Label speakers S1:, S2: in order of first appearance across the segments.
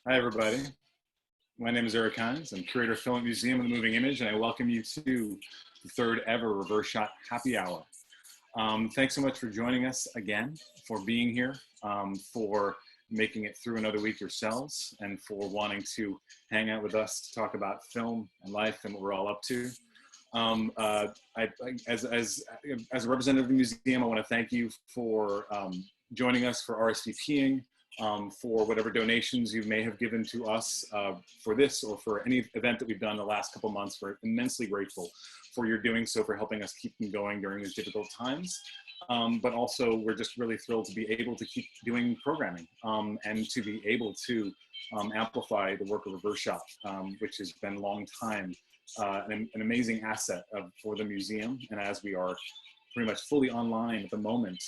S1: Hi, everybody. My name is Ari Aster. I'm curator of Film at Museum of the Moving Image, and I welcome you to the third ever Reverse Shot Happy Hour. Thanks so much for joining us again, for being here, for making it through another week yourselves, and for wanting to hang out with us to talk about film and life and what we're all up to. As a representative of the museum, I want to thank you for joining us, for RSVPing, for whatever donations you may have given to us for this or for any event that we've done the last couple months. We're immensely grateful for your doing so, for helping us keep them going during these difficult times. But also, we're just really thrilled to be able to keep doing programming and to be able to amplify the work of Reverse Shot, which has been a long time an amazing asset for the museum. And as we are pretty much fully online at the moment,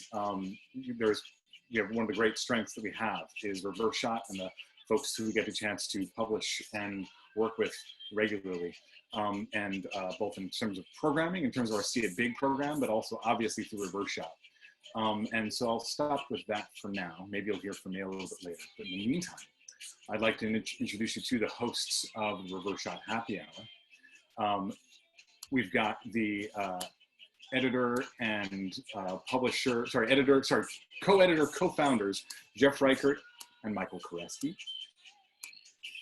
S1: one of the great strengths that we have is Reverse Shot and the folks who we get the chance to publish and work with regularly. Both in terms of programming, in terms of our See It Big program, but also obviously through Reverse Shot. And so I'll stop with that for now. Maybe you'll hear from me a little bit later. But in the meantime, I'd like to introduce you to the hosts of the Reverse Shot Happy Hour. We've got the editor and co-editor, co-founders, Jeff Reichert and Michael Koresky,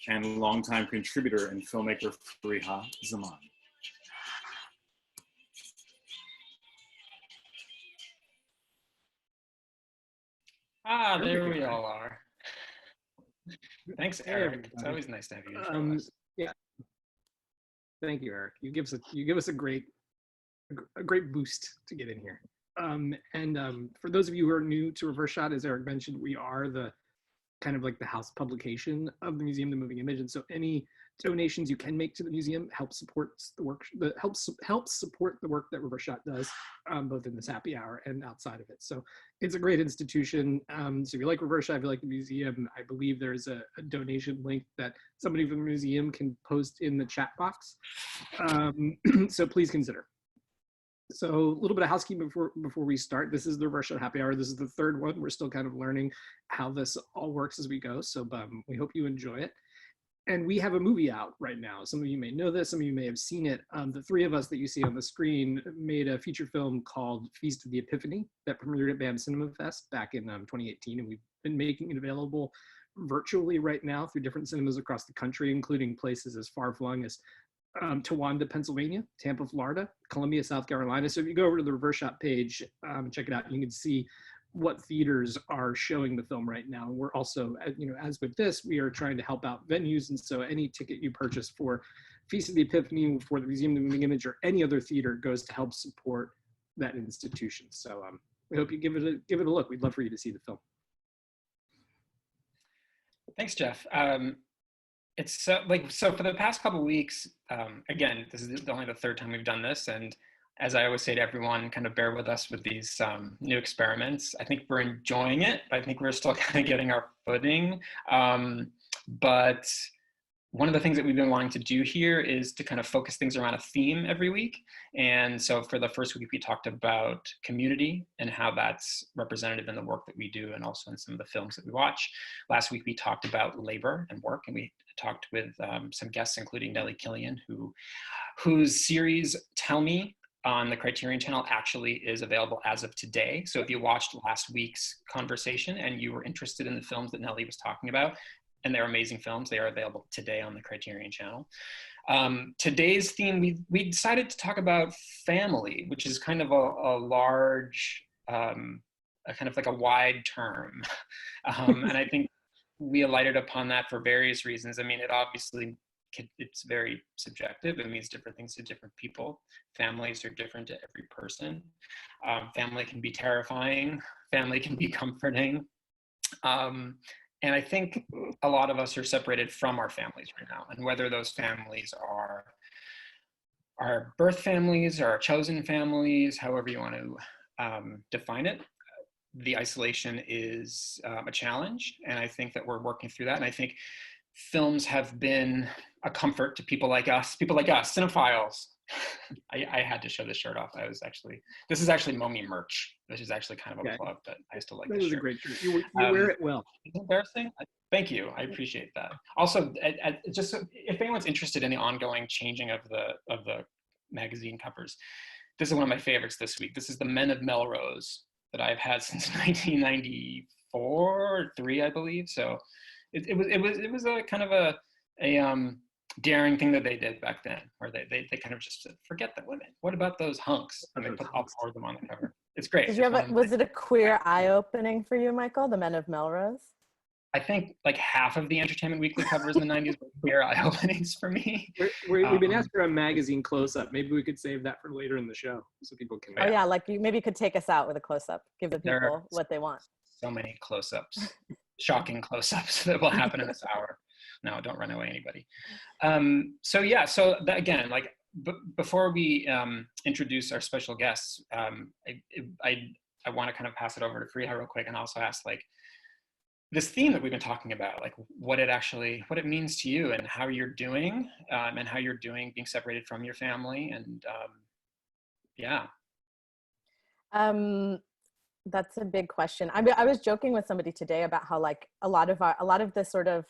S1: and longtime contributor and filmmaker, Farihah Zaman.
S2: There we all are. Thanks, Eric. It's always nice to have you.
S3: Yeah. Thank you, Eric. You give us a great boost to get in here. For those of you who are new to Reverse Shot, as Eric mentioned, we are the kind of like the house publication of the Museum of the Moving Image, and so any donations you can make to the museum help support the work helps support the work that Reverse Shot does, both in this happy hour and outside of it. So it's a great institution. So if you like Reverse Shot, if you like the museum, I believe there's a donation link that somebody from the museum can post in the chat box. So please consider. So a little bit of housekeeping before we start. This is the Reverse Shot Happy Hour. This is the third one. We're still kind of learning how this all works as we go. So we hope you enjoy it. And we have a movie out right now. Some of you may know this. Some of you may have seen it. The three of us that you see on the screen made a feature film called Feast of the Epiphany that premiered at BAM Cinema Fest back in 2018. And we've been making it available virtually right now through different cinemas across the country, including places as far-flung as Towanda, Pennsylvania, Tampa, Florida, Columbia, South Carolina. So if you go over to the Reverse Shot page, check it out, you can see what theaters are showing the film right now. And we're also, as with this, we are trying to help out venues. And so any ticket you purchase for Feast of the Epiphany, for the Museum of the Moving Image, or any other theater goes to help support that institution. So we hope you give it a look. We'd love for you to see the film.
S2: Thanks, Jeff. It's so for the past couple of weeks, again, this is only the third time we've done this, and as I always say to everyone, kind of bear with us with these new experiments. I think we're enjoying it, but I think we're still kind of getting our footing. But one of the things that we've been wanting to do here is to kind of focus things around a theme every week. And so for the first week, we talked about community and how that's representative in the work that we do and also in some of the films that we watch. Last week, we talked about labor and work, and we talked with some guests, including Nellie Killian, whose series Tell Me on the Criterion channel actually is available as of today. So if you watched last week's conversation and you were interested in the films that Nellie was talking about, and they're amazing films, they are available today on the Criterion channel. Today's theme, we decided to talk about family, which is kind of a large, kind of like a wide term. And I think we alighted upon that for various reasons. I mean, it's very subjective. It means different things to different people. Families are different to every person. Family can be terrifying. Family can be comforting. And I think a lot of us are separated from our families right now. And whether those families are our birth families or our chosen families, however you want to define it, the isolation is a challenge. And I think that we're working through that. And I think films have been a comfort to people like us, cinephiles, I had to show this shirt off. This is actually Momi merch. This is actually kind of a plug, but I still like this shirt.
S3: That was a great shirt. You wear it well.
S2: It's embarrassing. Thank you. I appreciate that. Also, just if anyone's interested in the ongoing changing of the magazine covers, this is one of my favorites this week. This is the Men of Melrose that I've had since 1994 or 3, I believe. So it was a kind of a daring thing that they did back then, where they kind of just said, forget the women. What about those hunks? And they put all 4 of them on the cover. It's great.
S4: Was it a queer eye-opening for you, Michael, the Men of Melrose?
S2: I think like half of the Entertainment Weekly covers in the 90s were queer eye openings for me.
S3: We've been asked for a magazine close-up. Maybe we could save that for later in the show so people can.
S4: Oh yeah, like maybe you could take us out with a close-up, give the people what they want.
S2: So many close-ups, shocking close-ups that will happen in this hour. No, don't run away, anybody. So again, like before we introduce our special guests, I want to kind of pass it over to Farihah real quick and also ask like this theme that we've been talking about, like what it means to you and how you're doing being separated from your family. And
S4: that's a big question. I was joking with somebody today about how like a lot of this sort of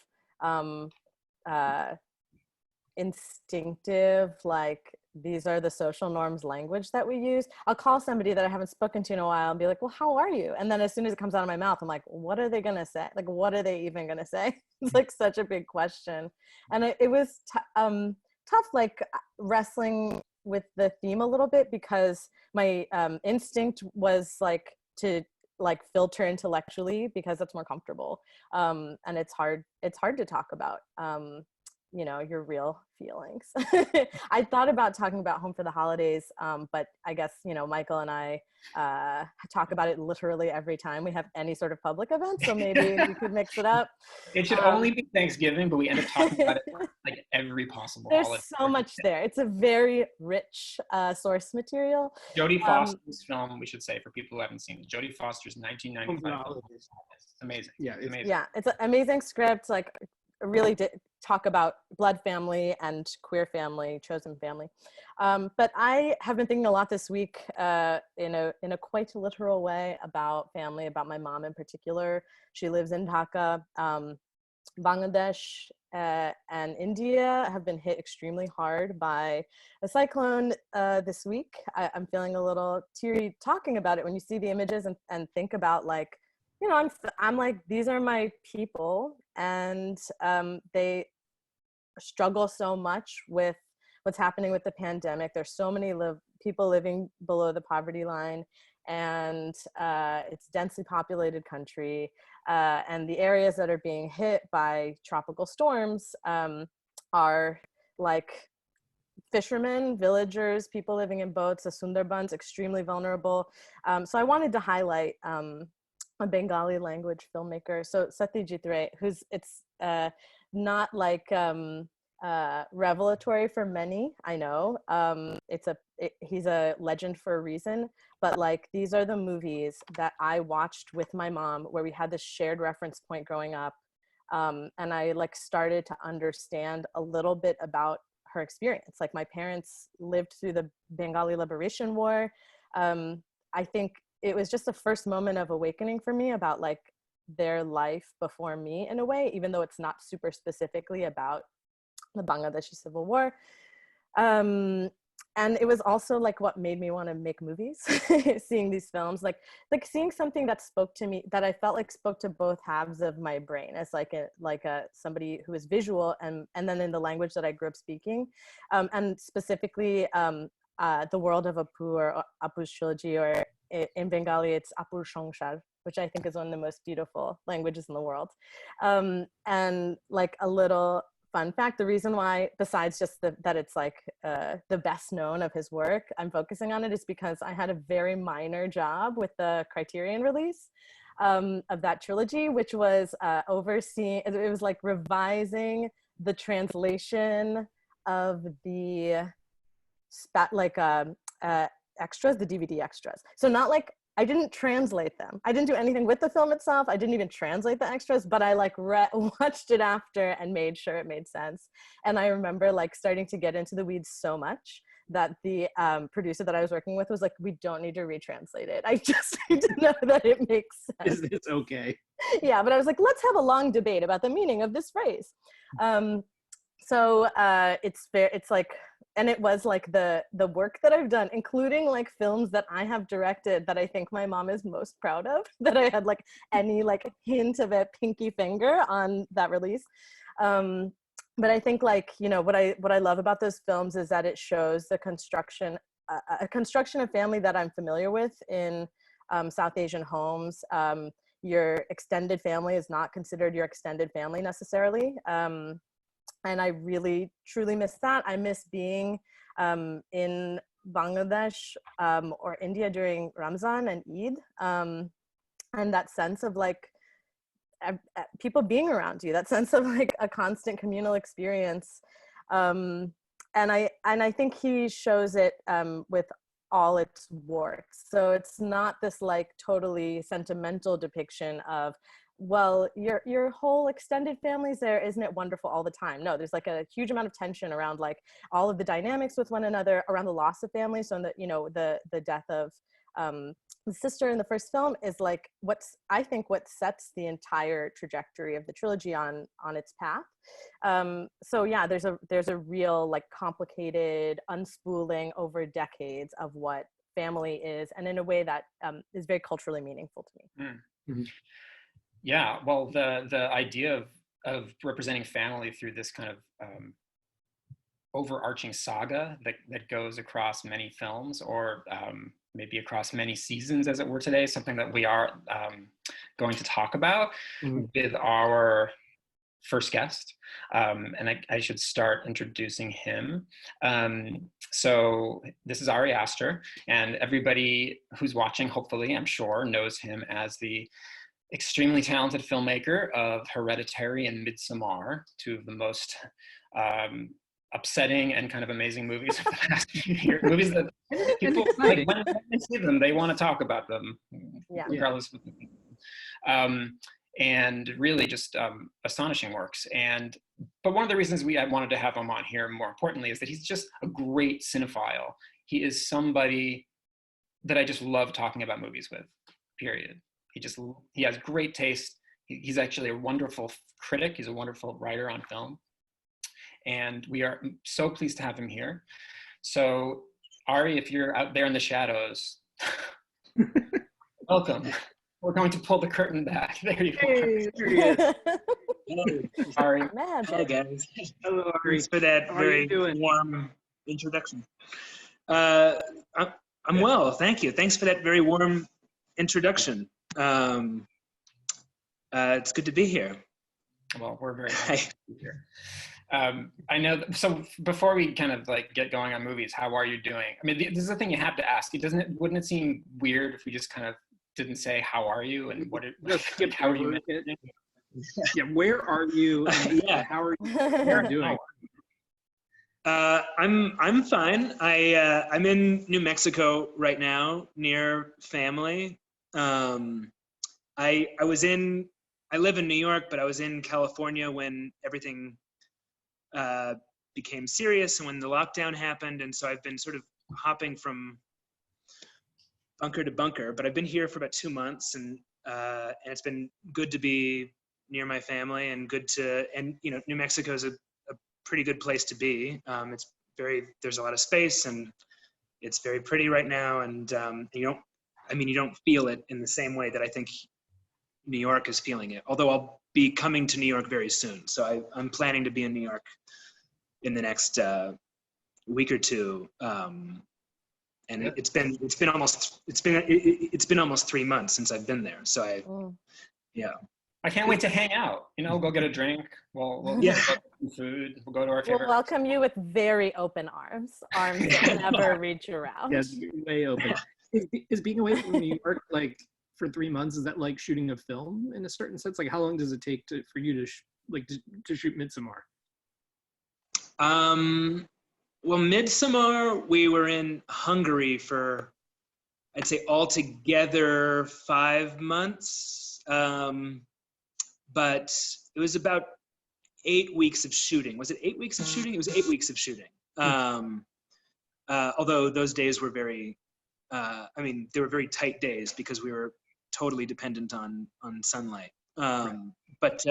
S4: instinctive, like these are the social norms language that we use. I'll call somebody that I haven't spoken to in a while and be like, well, how are you? And then as soon as it comes out of my mouth, I'm like, what are they gonna say? Like, what are they even gonna say? It's like such a big question. And it was tough, like wrestling with the theme a little bit, because my instinct was like to like filter intellectually because that's more comfortable. And it's hard to talk about, your real feelings. I thought about talking about Home for the Holidays, but I guess, Michael and I talk about it literally every time we have any sort of public event. So maybe we could mix it up.
S2: It should only be Thanksgiving, but we end up talking about it like every possible holiday.
S4: There's so much there. It's a very rich source material.
S2: Jodie Foster's film, we should say for people who haven't seen it, Jodie Foster's 1995 film. It's amazing.
S3: Yeah,
S4: it's an amazing script. Like really did talk about blood family and queer family, chosen family. But I have been thinking a lot this week in a quite literal way about family, about my mom in particular. She lives in Dhaka. Bangladesh and India have been hit extremely hard by a cyclone this week. I'm feeling a little teary talking about it when you see the images and think about like, I'm like, these are my people, and they struggle so much with what's happening with the pandemic. There's so many people living below the poverty line, and it's a densely populated country, and the areas that are being hit by tropical storms are like fishermen, villagers, people living in boats, the Sundarbans, extremely vulnerable. So I wanted to highlight a Bengali language filmmaker, so Satyajit Ray, it's not like revelatory for many, I know. He's a legend for a reason, but like these are the movies that I watched with my mom where we had this shared reference point growing up, and I like started to understand a little bit about her experience. Like my parents lived through the Bengali Liberation War. I think it was just the first moment of awakening for me about like their life before me in a way, even though it's not super specifically about the Bangladeshi Civil War. And it was also like what made me want to make movies, seeing these films, like seeing something that spoke to me, that I felt like spoke to both halves of my brain as like somebody who is visual and then in the language that I grew up speaking, and specifically the world of Apu or Apu's trilogy, or in Bengali it's Apur Shongshar, which I think is one of the most beautiful languages in the world. And like a little fun fact, the reason why, besides just that it's like the best known of his work, I'm focusing on it is because I had a very minor job with the Criterion release of that trilogy, which was overseeing, it was like revising the translation of the extras, the DVD extras. So not like, I didn't translate them. I didn't do anything with the film itself. I didn't even translate the extras, but I like watched it after and made sure it made sense. And I remember like starting to get into the weeds so much that the producer that I was working with was like, we don't need to retranslate it. I just need to know that it makes sense.
S3: Is this okay?
S4: Yeah, but I was like, let's have a long debate about the meaning of this phrase. So it's like, and it was like the work that I've done, including like films that I have directed that I think my mom is most proud of, that I had like any like hint of a pinky finger on that release. But I think like, you know, what I love about those films is that it shows the construction, a construction of family that I'm familiar with in South Asian homes. Your extended family is not considered your extended family necessarily. And I really, truly miss that. I miss being in Bangladesh or India during Ramzan and Eid. And that sense of like, people being around you, that sense of like a constant communal experience. And I think he shows it with all its warts. So it's not this like totally sentimental depiction of, well, your whole extended family's there, isn't it wonderful all the time? No, there's like a huge amount of tension around like all of the dynamics with one another, around the loss of family. So that, you know, the death of the sister in the first film is like I think what sets the entire trajectory of the trilogy on its path. So yeah, there's a real like complicated unspooling over decades of what family is, and in a way that is very culturally meaningful to me.
S3: Mm-hmm.
S2: Yeah, well, the idea of representing family through this kind of overarching saga that goes across many films, or maybe across many seasons, as it were today, something that we are going to talk about with our first guest. And I should start introducing him. So this is Ari Aster, and everybody who's watching, hopefully, I'm sure, knows him as the extremely talented filmmaker of Hereditary and Midsommar, two of the most upsetting and kind of amazing movies of the past few years. Movies that people, like, when they see them, they want to talk about them, regardless of and really just astonishing works. But one of the reasons I wanted to have him on here, more importantly, is that he's just a great cinephile. He is somebody that I just love talking about movies with, period. He has great taste. He's actually a wonderful critic. He's a wonderful writer on film. And we are so pleased to have him here. So Ari, if you're out there in the shadows, welcome. We're going to pull the curtain back. There you are.
S3: There he is.
S5: Hello.
S2: Ari.
S5: Hello, guys.
S3: Hello, Ari.
S5: Thanks for that very warm introduction. I'm well, thank you. Thanks for that very warm introduction. It's good to be here.
S2: Well, we're very happy to be here. I know. So before we kind of like get going on movies, how are you doing? I mean, this is the thing you have to ask. Wouldn't it seem weird if we just kind of didn't say how are you and how are you?
S3: Yeah, where are you?
S5: Yeah,
S3: how are you doing?
S5: I'm fine. I'm in New Mexico right now, near family. I live in New York, but I was in California when everything became serious and when the lockdown happened, and so I've been sort of hopping from bunker to bunker. But I've been here for about 2 months, and it's been good to be near my family and you know, New Mexico is a pretty good place to be. There's a lot of space and it's very pretty right now, and you don't feel it in the same way that I think New York is feeling it, although I'll be coming to New York very soon. So I'm planning to be in New York in the next week or two. And it's been almost 3 months since I've been there. So
S2: I can't wait to hang out. You know, go get a drink. We'll get some food. We'll go to our favorite.
S4: We'll welcome you with very open arms that never reach around.
S3: Yes, way open. Is being away from New York like for 3 months? Is that like shooting a film in a certain sense? Like, how long does it take for you to shoot Midsommar?
S5: Well, Midsommar, we were in Hungary for, I'd say altogether 5 months. But it was about 8 weeks of shooting. Was it 8 weeks of shooting? It was 8 weeks of shooting. although those days were very, they were very tight days because we were totally dependent on sunlight. But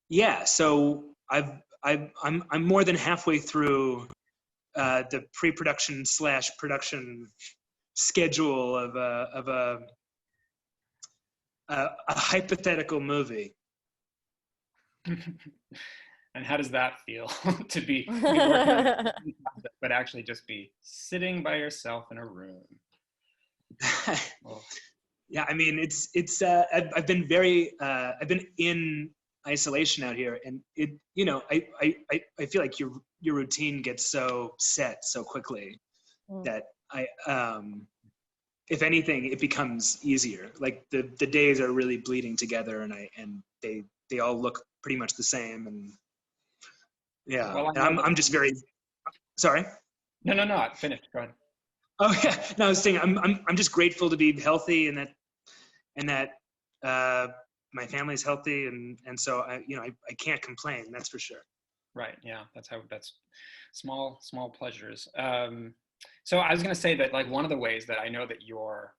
S5: yeah, so I'm more than halfway through the pre-production / production schedule of a hypothetical movie.
S2: And how does that feel to be working on but actually just be sitting by yourself in a room?
S5: Yeah, I mean, it's I've been in isolation out here, and I feel like your routine gets so set so quickly that if anything, it becomes easier. Like the days are really bleeding together, and they all look pretty much the same, and yeah.
S2: Well,
S5: and I'm just very sorry.
S2: No, finished. Go ahead.
S5: Oh yeah, no, I was saying I'm just grateful to be healthy, and that my family's healthy, and so I can't complain. That's for sure.
S2: Right. Yeah. That's small pleasures. So I was going to say that, like, one of the ways that I know that you're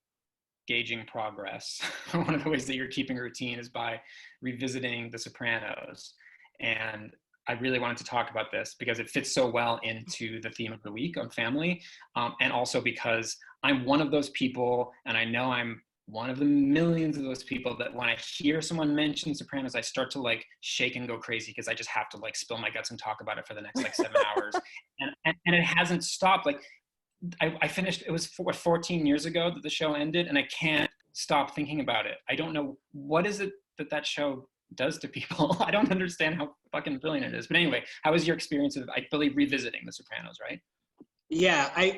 S2: gauging progress, one of the ways that you're keeping a routine is by revisiting The Sopranos. And I really wanted to talk about this because it fits so well into the theme of the week on family. And also because I'm one of those people, and I know I'm one of the millions of those people that when I hear someone mention Sopranos, I start to like shake and go crazy because I just have to like spill my guts and talk about it for the next like 7 hours. And it hasn't stopped. Like I finished, it was 14 years ago that the show ended, and I can't stop thinking about it. I don't know, what is it that show does to people? I don't understand how fucking brilliant it is. But anyway, how was your experience of, I believe, revisiting The Sopranos, right?
S5: Yeah, I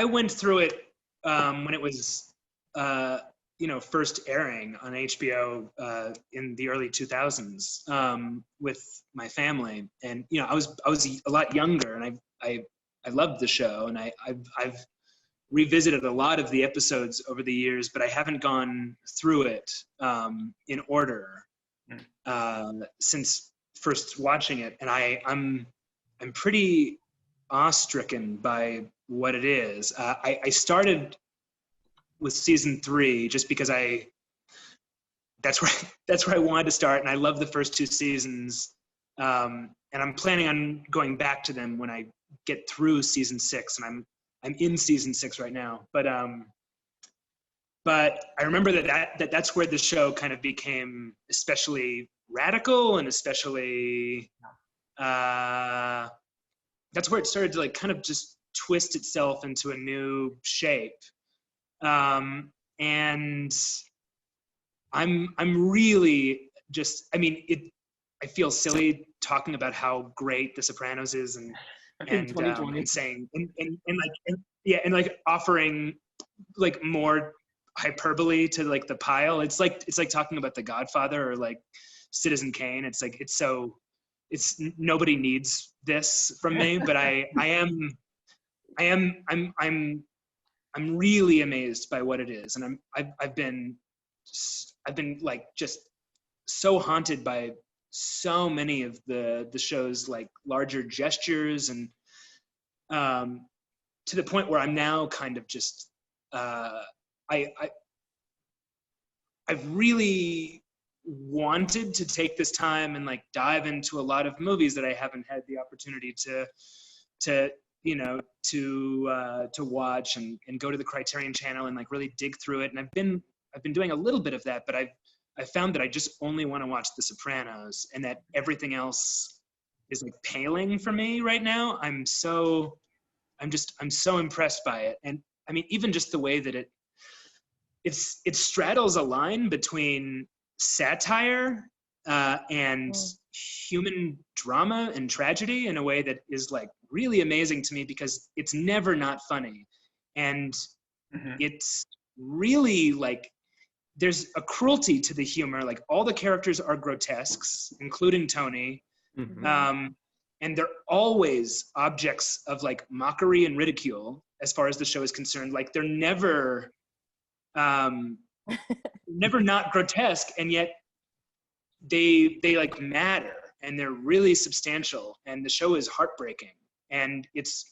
S5: went through it when it was first airing on HBO in the early 2000s with my family, and I was a lot younger, and I loved the show, and I've revisited a lot of the episodes over the years, but I haven't gone through it in order since first watching it, and I'm pretty awe-stricken by what it is. I started with season 3 just because that's where I wanted to start, and I love the first 2 seasons, and I'm planning on going back to them when I get through season 6, and I'm in season 6 right now. But I remember that's where the show kind of became especially radical, and especially that's where it started to like kind of just twist itself into a new shape. And I'm really just, I feel silly talking about how great The Sopranos is, and saying and like offering like more hyperbole to like the pile. It's like talking about The Godfather or like Citizen Kane. It's like nobody needs this from me, but I'm really amazed by what it is, and I've been like just so haunted by so many of the show's like larger gestures, and to the point where I'm now kind of just I've really wanted to take this time and like dive into a lot of movies that I haven't had the opportunity to watch, and go to the Criterion channel and like really dig through it. And I've been doing a little bit of that, but I found that I just only want to watch The Sopranos, and that everything else is like paling for me right now. I'm so impressed by it. And I mean, even just the way that it straddles a line between satire and human drama and tragedy in a way that is like really amazing to me, because it's never not funny. And it's really like, there's a cruelty to the humor. Like all the characters are grotesques, including Tony. And they're always objects of like mockery and ridicule as far as the show is concerned. Like they're never not grotesque, and yet they like matter, and they're really substantial, and the show is heartbreaking. and it's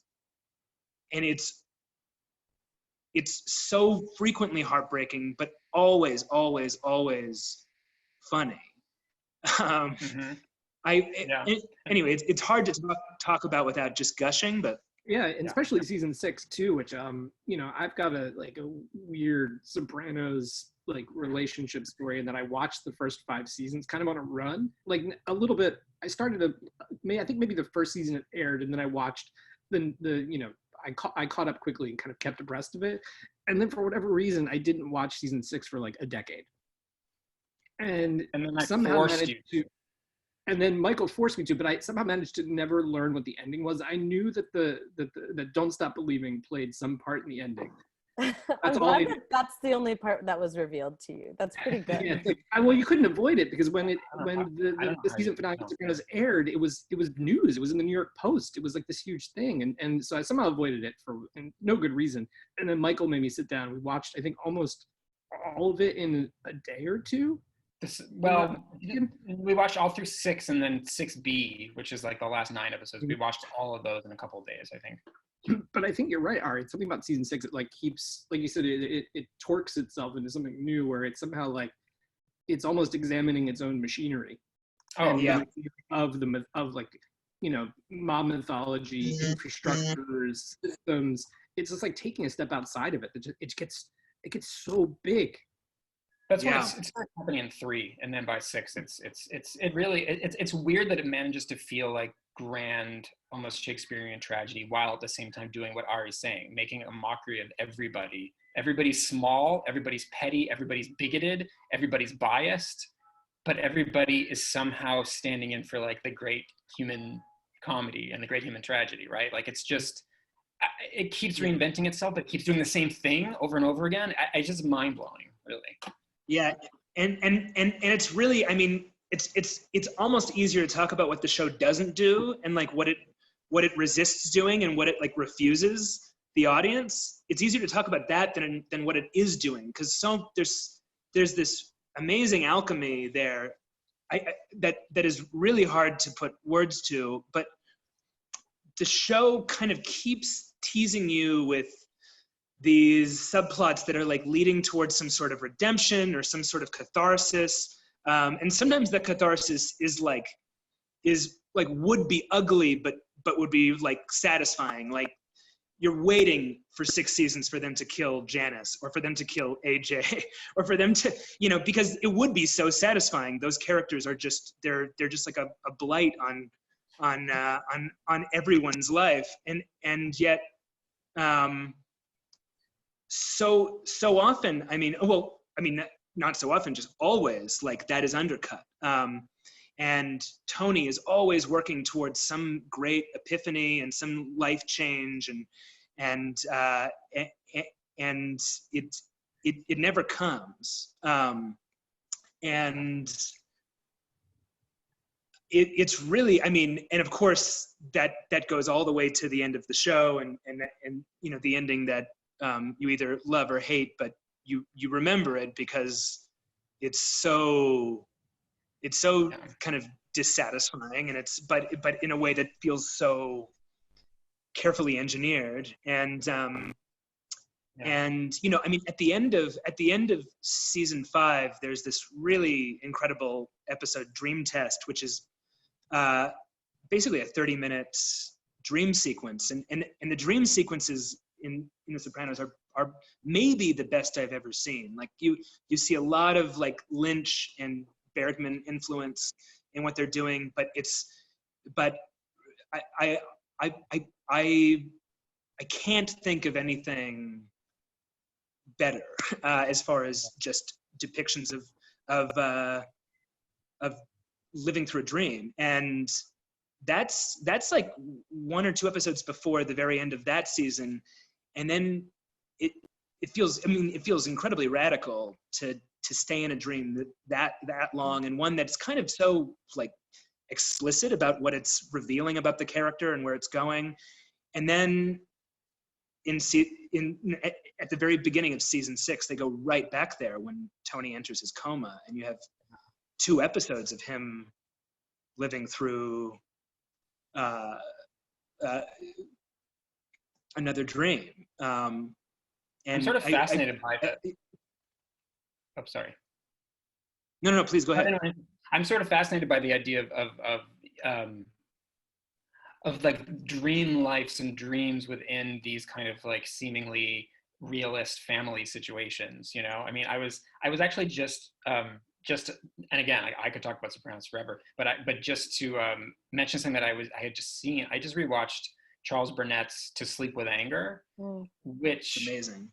S5: so frequently heartbreaking, but always funny. Anyway, it's hard to talk about without just gushing, but
S3: yeah, and especially season 6 too, which you know, I've got a weird Sopranos like relationship story, and that I watched the first 5 seasons kind of on a run, like a little bit. I started I think maybe the first season it aired, and then I watched the you know, I caught up quickly and kind of kept abreast of it, and then for whatever reason I didn't watch season 6 for like a decade, and
S2: then I
S3: somehow
S2: forced
S3: managed
S2: you
S3: to. And then Michael forced me to, but I somehow managed to never learn what the ending was. I knew that the Don't Stop Believing played some part in the ending.
S4: I'm glad that that's the only part that was revealed to you. That's pretty good.
S3: Yeah, like, well, you couldn't avoid it because when the season finale of Sopranos aired, it was news. It was in the New York Post. It was like this huge thing, and so I somehow avoided it for no good reason. And then Michael made me sit down. We watched, I think, almost all of it in a day or two.
S2: We watched all through 6 and then 6B, which is like the last 9 episodes. We watched all of those in a couple of days, I think.
S3: But I think you're right, Ari. It's something about season 6. It like keeps, like you said, it torques itself into something new, where it's somehow like it's almost examining its own machinery.
S5: Oh, yeah.
S3: Of like, you know, mob mythology, infrastructures, systems. It's just like taking a step outside of it. It gets so big.
S2: That's why it starts happening in 3, and then by 6, it's weird that it manages to feel like grand, almost Shakespearean tragedy, while at the same time doing what Ari's saying, making a mockery of everybody. Everybody's small, everybody's petty, everybody's bigoted, everybody's biased, but everybody is somehow standing in for like the great human comedy and the great human tragedy, right? Like it's just, it keeps reinventing itself, but keeps doing the same thing over and over again. It's just mind blowing, really.
S5: Yeah, and it's really, I mean, it's almost easier to talk about what the show doesn't do and like what it resists doing and what it like refuses the audience. It's easier to talk about that than what it is doing, because there's this amazing alchemy there that is really hard to put words to, but the show kind of keeps teasing you with these subplots that are like leading towards some sort of redemption or some sort of catharsis. And sometimes that catharsis is like would be ugly, but would be like satisfying. Like you're waiting for 6 seasons for them to kill Janice, or for them to kill AJ, or for them to, you know, because it would be so satisfying. Those characters are just, they're just like a blight on everyone's life. And yet, so often, not so often, just always, like that is undercut. And Tony is always working towards some great epiphany and some life change, and it never comes. And it's really, I mean, and of course that goes all the way to the end of the show, and you know, the ending that you either love or hate, but you remember it because it's so kind of dissatisfying, and but in a way that feels so carefully engineered. And and you know, I mean, at the end of season 5, there's this really incredible episode, Dream Test, which is basically a 30-minute dream sequence, and the dream sequences in The Sopranos are maybe the best I've ever seen. Like you see a lot of like Lynch and Bergman influence in what they're doing, but I can't think of anything better as far as just depictions of living through a dream. And that's like 1 or 2 episodes before the very end of that season. And then it feels incredibly radical to stay in a dream that long, and one that's kind of so like explicit about what it's revealing about the character and where it's going. And then at the very beginning of season 6, they go right back there when Tony enters his coma, and you have 2 episodes of him living through another dream. And
S2: I'm sort of fascinated by that. Oh, sorry.
S5: No, please go ahead.
S2: I'm sort of fascinated by the idea of like dream lives and dreams within these kind of like seemingly realist family situations. You know, I mean, I was actually just and again, I could talk about Sopranos forever, but just to mention something that I had just seen. I just rewatched Charles Burnett's To Sleep with Anger, which
S5: amazing.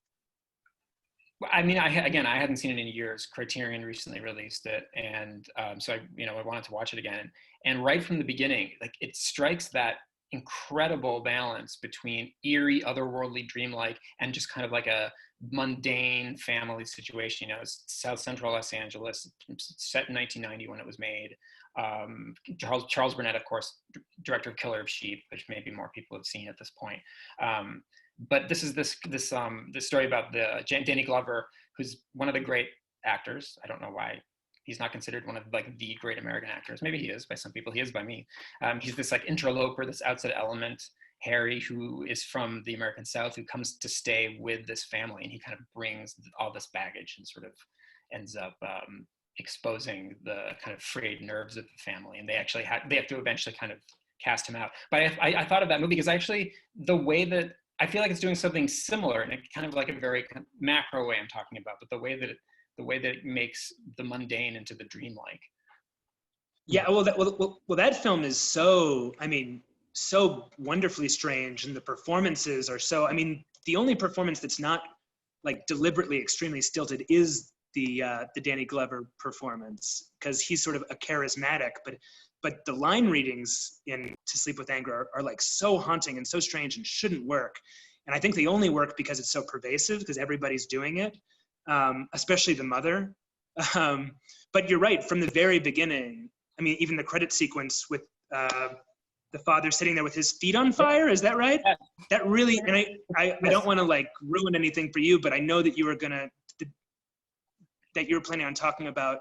S2: I mean, I hadn't seen it in years. Criterion recently released it, and so I wanted to watch it again. And right from the beginning, like it strikes that incredible balance between eerie, otherworldly, dreamlike, and just kind of like a mundane family situation. You know, it's South Central Los Angeles, set in 1990 when it was made. Charles Burnett, of course, director of Killer of Sheep, which maybe more people have seen at this point. But this is this story about Danny Glover, who's one of the great actors. I don't know why he's not considered one of like the great American actors. Maybe he is by some people. He is by me. He's this like interloper, this outside element, Harry, who is from the American South, who comes to stay with this family, and he kind of brings all this baggage and sort of ends up exposing the kind of frayed nerves of the family, and they have to eventually kind of cast him out. But I thought of that movie because actually the way that I feel like it's doing something similar in a kind of like a very kind of macro way I'm talking about, but the way that it makes the mundane into the dreamlike.
S5: Yeah, well, that film is so wonderfully strange, and the performances are so. I mean, the only performance that's not like deliberately extremely stilted is the Danny Glover performance, because he's sort of a charismatic, but the line readings in To Sleep with Anger are like so haunting and so strange and shouldn't work. And I think they only work because it's so pervasive, because everybody's doing it, especially the mother. But you're right, from the very beginning, I mean, even the credit sequence with the father sitting there with his feet on fire, is that right? That really, and I don't want to like ruin anything for you, but I know that you were planning on talking about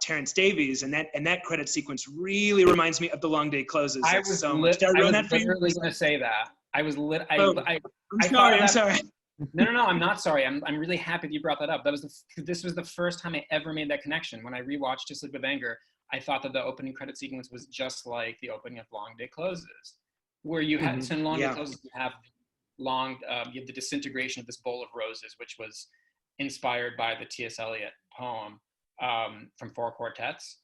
S5: Terrence Davies, and that credit sequence really reminds me of The Long Day Closes.
S2: I was literally going to say that. I'm
S5: sorry.
S2: No, I'm not sorry. I'm really happy that you brought that up. This was the first time I ever made that connection. When I rewatched To Sleep with Anger, I thought that the opening credit sequence was just like the opening of Long Day Closes, where you had so in Long Day Closes you have the disintegration of this bowl of roses, which was inspired by the T.S. Eliot poem from Four Quartets.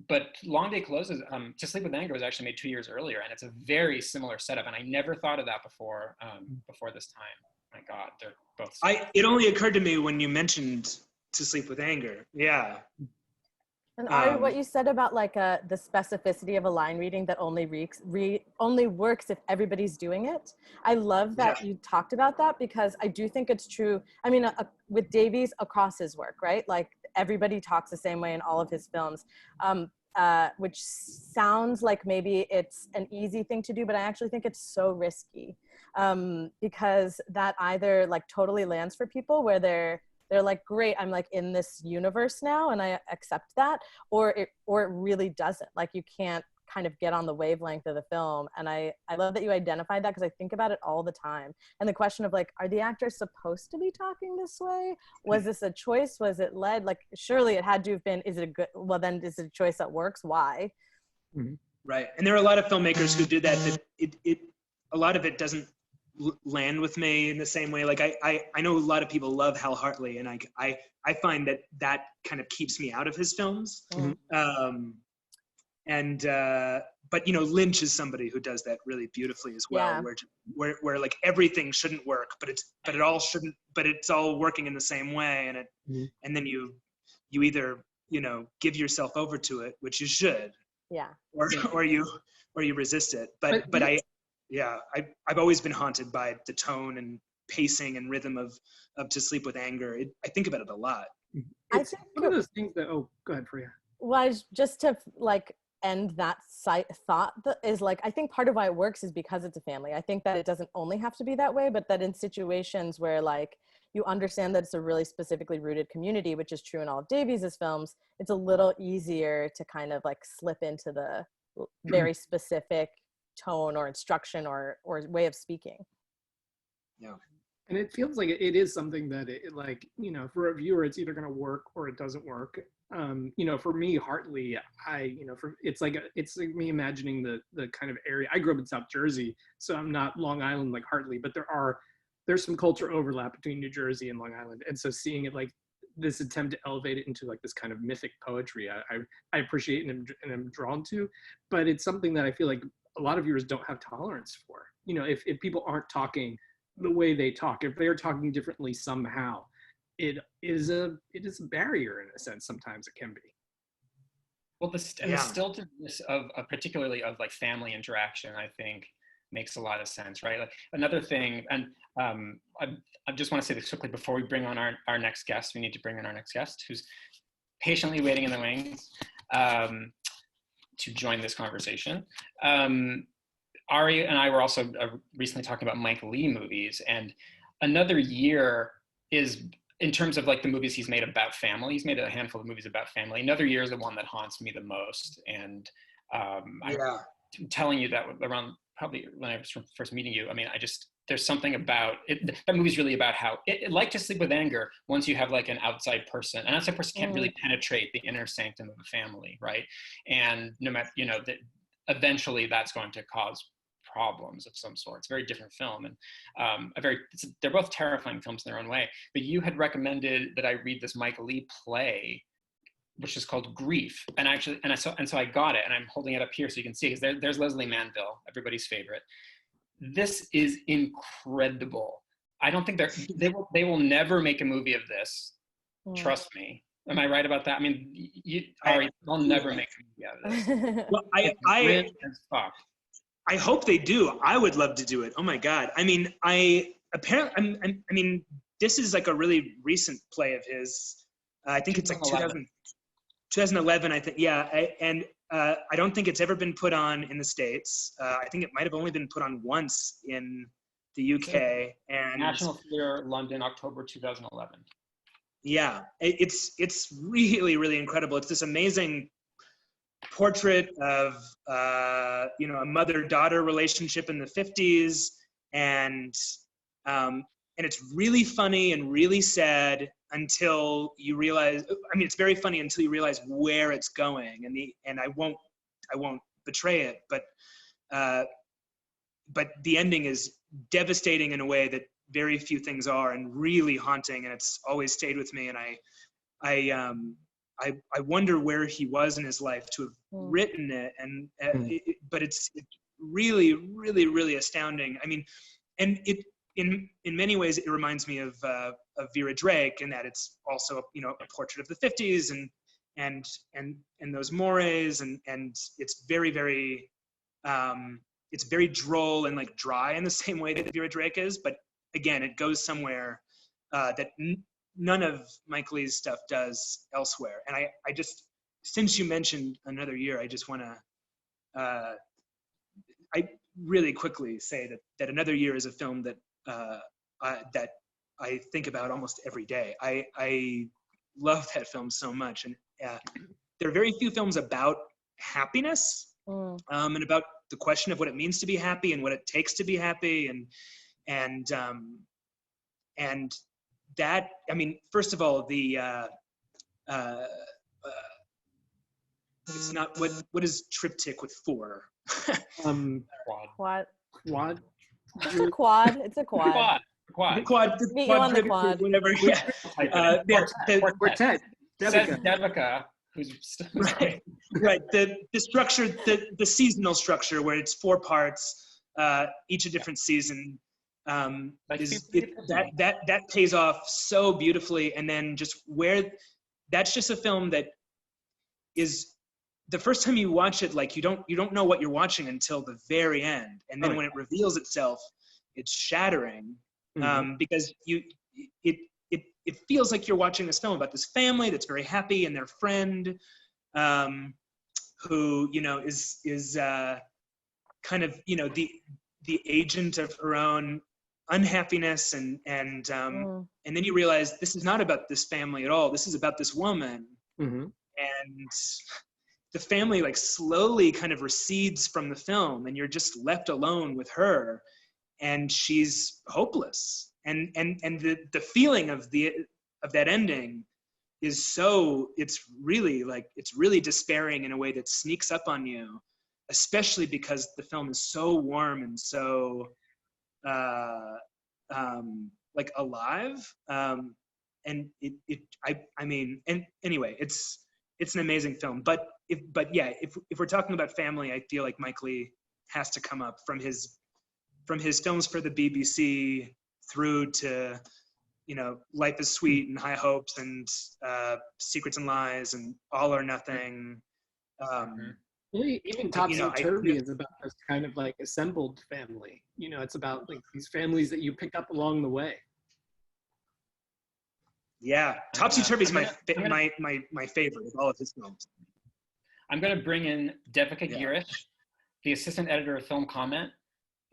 S2: But Long Day Closes, To Sleep with Anger was actually made 2 years earlier, and it's a very similar setup. And I never thought of that before this time. My God, they're both.
S5: It only occurred to me when you mentioned To Sleep with Anger. Yeah.
S4: And Ari, what you said about like the specificity of a line reading that only works if everybody's doing it. I love that you talked about that, because I do think it's true. I mean, with Davies across his work, right? Like everybody talks the same way in all of his films, which sounds like maybe it's an easy thing to do, but I actually think it's so risky, because that either like totally lands for people where they're like, great, I'm like in this universe now and I accept that, or it really doesn't. Like you can't kind of get on the wavelength of the film. And I love that you identified that, because I think about it all the time. And the question of like, are the actors supposed to be talking this way? Was this a choice? Was it led? Like, surely it had to have been, is it a good, well then is it a choice that works? Why?
S5: Right. And there are a lot of filmmakers who did that a lot of it doesn't land with me in the same way. Like I know a lot of people love Hal Hartley, and I find that kind of keeps me out of his films. But you know, Lynch is somebody who does that really beautifully as well, where like everything shouldn't work, but it all shouldn't, but it's all working in the same way, and and then you either, you know, give yourself over to it, which you should, or you resist it. But I've always been haunted by the tone and pacing and rhythm of To Sleep with Anger. I think about it a lot.
S3: It's one of those things that, go ahead, Farihah.
S4: Well, just to like end that thought, that is like, I think part of why it works is because it's a family. I think that it doesn't only have to be that way, but that in situations where like you understand that it's a really specifically rooted community, which is true in all of Davies's films, it's a little easier to kind of like slip into the very specific tone or instruction or way of speaking.
S5: Yeah.
S3: And it feels like it is something that like, you know, for a viewer, it's either going to work or it doesn't work. You know, for me, Hartley, it's like me imagining the kind of area. I grew up in South Jersey, so I'm not Long Island like Hartley, but there's some culture overlap between New Jersey and Long Island. And so seeing it like this attempt to elevate it into like this kind of mythic poetry, I appreciate and I'm drawn to, but it's something that I feel like a lot of viewers don't have tolerance for. You know, if people aren't talking the way they talk, if they're talking differently somehow, it is a barrier in a sense. Sometimes it can be.
S2: Well, the stiltedness of particularly of like family interaction, I think makes a lot of sense, right? Like another thing, and I just want to say this quickly before we bring on our next guest. We need to bring in our next guest, who's patiently waiting in the wings to join this conversation. Ari and I were also recently talking about Mike Leigh movies, and another year is, in terms of like the movies he's made about family, he's made a handful of movies about family. Another Year is the one that haunts me the most. And I'm telling you that around probably when I was first meeting you, I mean, there's something about it. That movie's really about how like To Sleep with Anger, once you have like an outside person can't really penetrate the inner sanctum of a family, right? And no matter, you know, that eventually that's going to cause problems of some sort. It's a very different film, and they're both terrifying films in their own way. But you had recommended that I read this Mike Leigh play, which is called Grief, and so I got it, and I'm holding it up here so you can see, because there's Leslie Manville, everybody's favorite. This is incredible. I don't think they will never make a movie of this. Trust me. Am I right about that? I mean, they'll never make a movie out of this.
S5: Well, I hope they do. I would love to do it. Oh my God. I mean, I mean, this is like a really recent play of his. I think it's like 2011, I think. Yeah. I don't think it's ever been put on in the States. I think it might have only been put on once in the UK. And
S2: National Theatre, London, October 2011.
S5: Yeah, it's really, really incredible. It's this amazing portrait of you know, a mother-daughter relationship in the 50s, and it's really funny and really sad until you realize. I mean, it's very funny until you realize where it's going, and I won't betray it, but the ending is devastating in a way that very few things are, and really haunting, and it's always stayed with me. And I wonder where he was in his life to have written it, and but it's really, really, really astounding. I mean, and it in many ways it reminds me of Vera Drake, in that it's also, you know, a portrait of the 50s and those mores, and it's very, very it's very droll and like dry in the same way that Vera Drake is, but again, it goes somewhere that none of Mike Leigh's stuff does elsewhere. And I just, since you mentioned Another Year, I just want to, I really quickly say that Another Year is a film that that I think about almost every day. I love that film so much, and there are very few films about happiness and about the question of what it means to be happy and what it takes to be happy, and that, I mean, first of all, the it's not, what is triptych with 4?
S4: Quad.
S3: Quad.
S4: It's a quad. It's a quad.
S5: Quad.
S4: Meet you on the quad.
S5: Whatever. Yeah.
S3: Quartet.
S2: Devika, who's
S5: right. The structure, the seasonal structure, where it's 4 parts, each a different season. That pays off so beautifully. And then just that's just a film that is, the first time you watch it, like you don't know what you're watching until the very end, and then when it reveals itself, it's shattering, because it feels like you're watching this film about this family that's very happy, and their friend who, you know, is kind of, you know, the agent of her own unhappiness, and then you realize this is not about this family at all. This is about this woman, and the family like slowly kind of recedes from the film, and you're just left alone with her, and she's hopeless. And the feeling of that ending is so, it's really despairing in a way that sneaks up on you, especially because the film is so warm and so like alive. And anyway, it's an amazing film. But if we're talking about family, I feel like Mike Leigh has to come up from his films for the BBC through to, Life is Sweet and High Hopes and Secrets and Lies and All or Nothing.
S3: Even Topsy-Turvy is about this kind of like assembled family. It's about like these families that you pick up along the way.
S5: Yeah, Topsy-Turvy is my favorite of all of his films.
S2: I'm going to bring in Devika Girish, the assistant editor of Film Comment.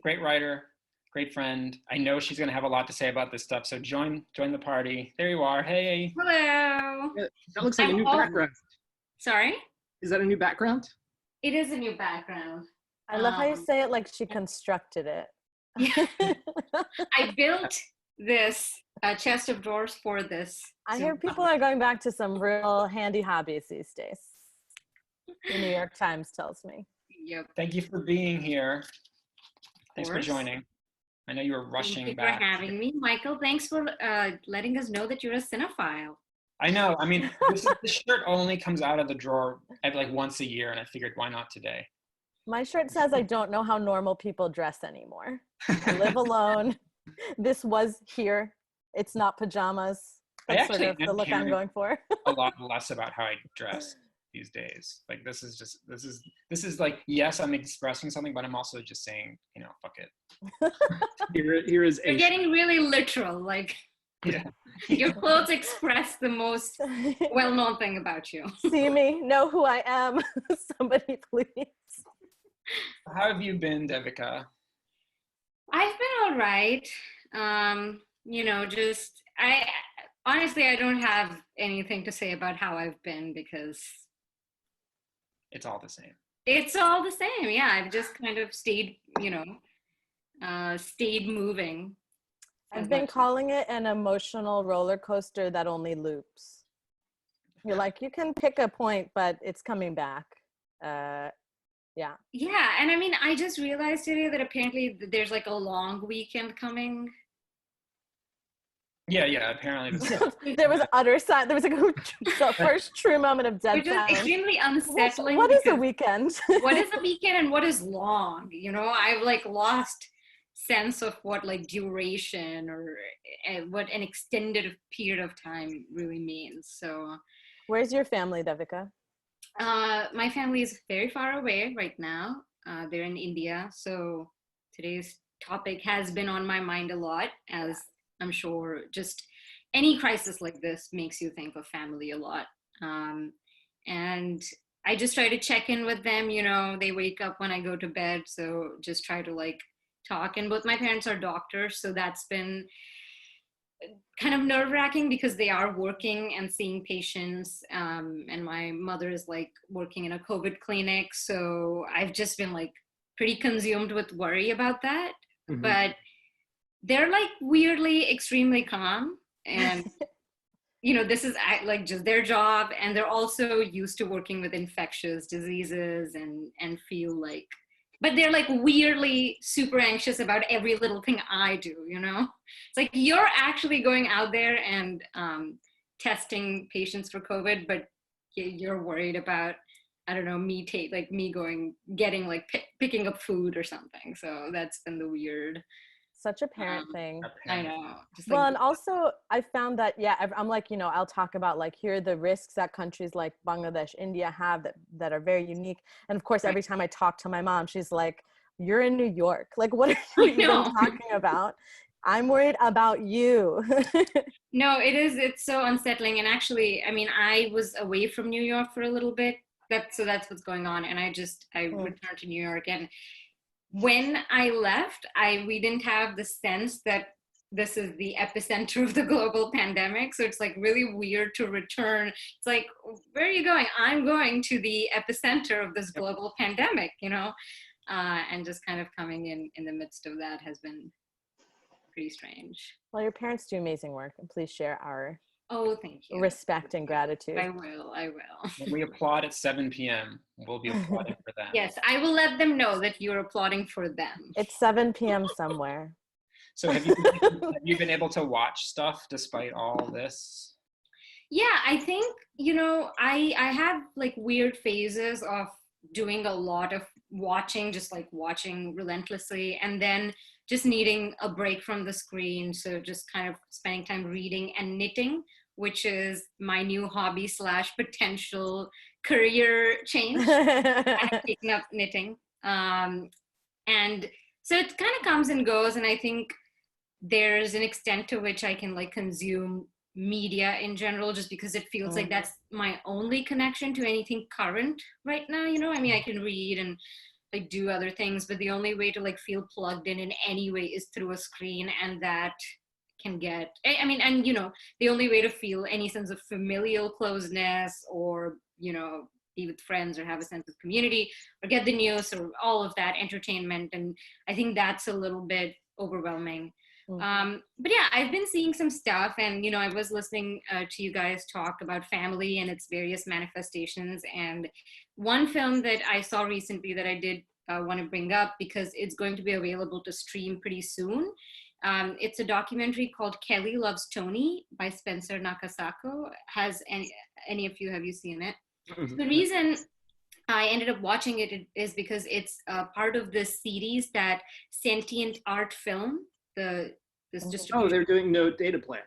S2: Great writer, great friend. I know she's going to have a lot to say about this stuff, so join the party. There you are. Hey.
S6: Hello.
S3: Yeah, that looks like a new background.
S6: Sorry?
S3: Is that a new background?
S6: It is a new background.
S4: I love how you say it like she constructed it.
S6: Yeah. I built this chest of drawers for this.
S4: I hear people are going back to some real handy hobbies these days. The New York Times tells me.
S6: Yep.
S2: Thank you for being here. Thanks for joining. I know you were rushing back.
S6: Thank you for having me. Michael, thanks for letting us know that you're a cinephile.
S2: I know. I mean, this shirt only comes out of the drawer like once a year, and I figured, why not today?
S4: My shirt says I don't know how normal people dress anymore. I live alone. This was here. It's not pajamas. That's sort of the look I'm going for.
S2: A lot less about how I dress these days. Like this is like, yes, I'm expressing something, but I'm also just saying, fuck it.
S3: Here is
S6: You're getting really literal. Like,
S2: yeah.
S6: Your clothes express the most well-known thing about you.
S4: See me, know who I am. Somebody please.
S2: How have you been, Devika?
S6: I've been all right. Honestly, I don't have anything to say about how I've been because
S2: it's all the same.
S6: It's all the same. Yeah, I've just kind of stayed, stayed moving.
S4: I've been calling it an emotional roller coaster that only loops. You're like, you can pick a point, but it's coming back. Yeah.
S6: Yeah, and I mean, I just realized today that apparently there's like a long weekend coming.
S2: Yeah, apparently.
S4: There was utter silence. There was the first true moment of dead silence.
S6: Which is extremely unsettling.
S4: What is a weekend?
S6: What is a weekend and what is long? I've like lost sense of what like duration or what an extended period of time really means. So
S4: where's your family, Devika?
S6: My family is very far away right now. They're in India. So today's topic has been on my mind a lot, as I'm sure just any crisis like this makes you think of family a lot. And I just try to check in with them. They wake up when I go to bed. So just try to like talk. And both my parents are doctors. So that's been kind of nerve-wracking because they are working and seeing patients. And my mother is like working in a COVID clinic. So I've just been like pretty consumed with worry about that. Mm-hmm. But they're like weirdly extremely calm. And, this is like just their job. And they're also used to working with infectious diseases and feel like, but they're like weirdly super anxious about every little thing I do, It's like you're actually going out there and testing patients for COVID, but you're worried about, I don't know, picking up food or something. So that's been the weird.
S4: Such a parent thing.
S6: I know.
S4: And also I found that, I'm like, I'll talk about like, here are the risks that countries like Bangladesh, India have that are very unique. And of course, every time I talk to my mom, she's like, you're in New York. Like, what are you even talking about? I'm worried about you.
S6: No, it's so unsettling. And actually, I mean, I was away from New York for a little bit. That's what's going on. And I returned to New York, and when I left, we didn't have the sense that this is the epicenter of the global pandemic. So it's like really weird to return. It's like, where are you going? I'm going to the epicenter of this global pandemic, you know? And just kind of coming in the midst of that has been pretty strange.
S4: Well, your parents do amazing work, and please share our
S6: Thank you.
S4: respect and gratitude.
S6: I will.
S2: When we applaud at 7 p.m., we'll be applauding for them.
S6: Yes, I will let them know that you're applauding for them.
S4: It's 7 p.m. somewhere.
S2: So have you been able to watch stuff despite all this?
S6: Yeah, I think, you know, I have like weird phases of doing a lot of watching, just like watching relentlessly, and then just needing a break from the screen. So just kind of spending time reading and knitting, which is my new hobby / potential career change. I'm taking up knitting. And so it kind of comes and goes. And I think there's an extent to which I can like consume media in general, just because it feels like that's my only connection to anything current right now. You know, I mean, I can read and like do other things, but the only way to like feel plugged in any way is through a screen, and that can get, I mean, and you know, the only way to feel any sense of familial closeness, or, you know, be with friends or have a sense of community or get the news or all of that entertainment. And I think that's a little bit overwhelming. But yeah, I've been seeing some stuff, and you know, I was listening to you guys talk about family and its various manifestations, and one film that I saw recently that I did want to bring up, because it's going to be available to stream pretty soon. It's a documentary called Kelly Loves Tony by Spencer Nakasako. Has any of you, have you seen it? The reason I ended up watching it is because it's part of this series that Sentient.Art.Film, this distribution.
S3: Oh, they're doing No Data Plan.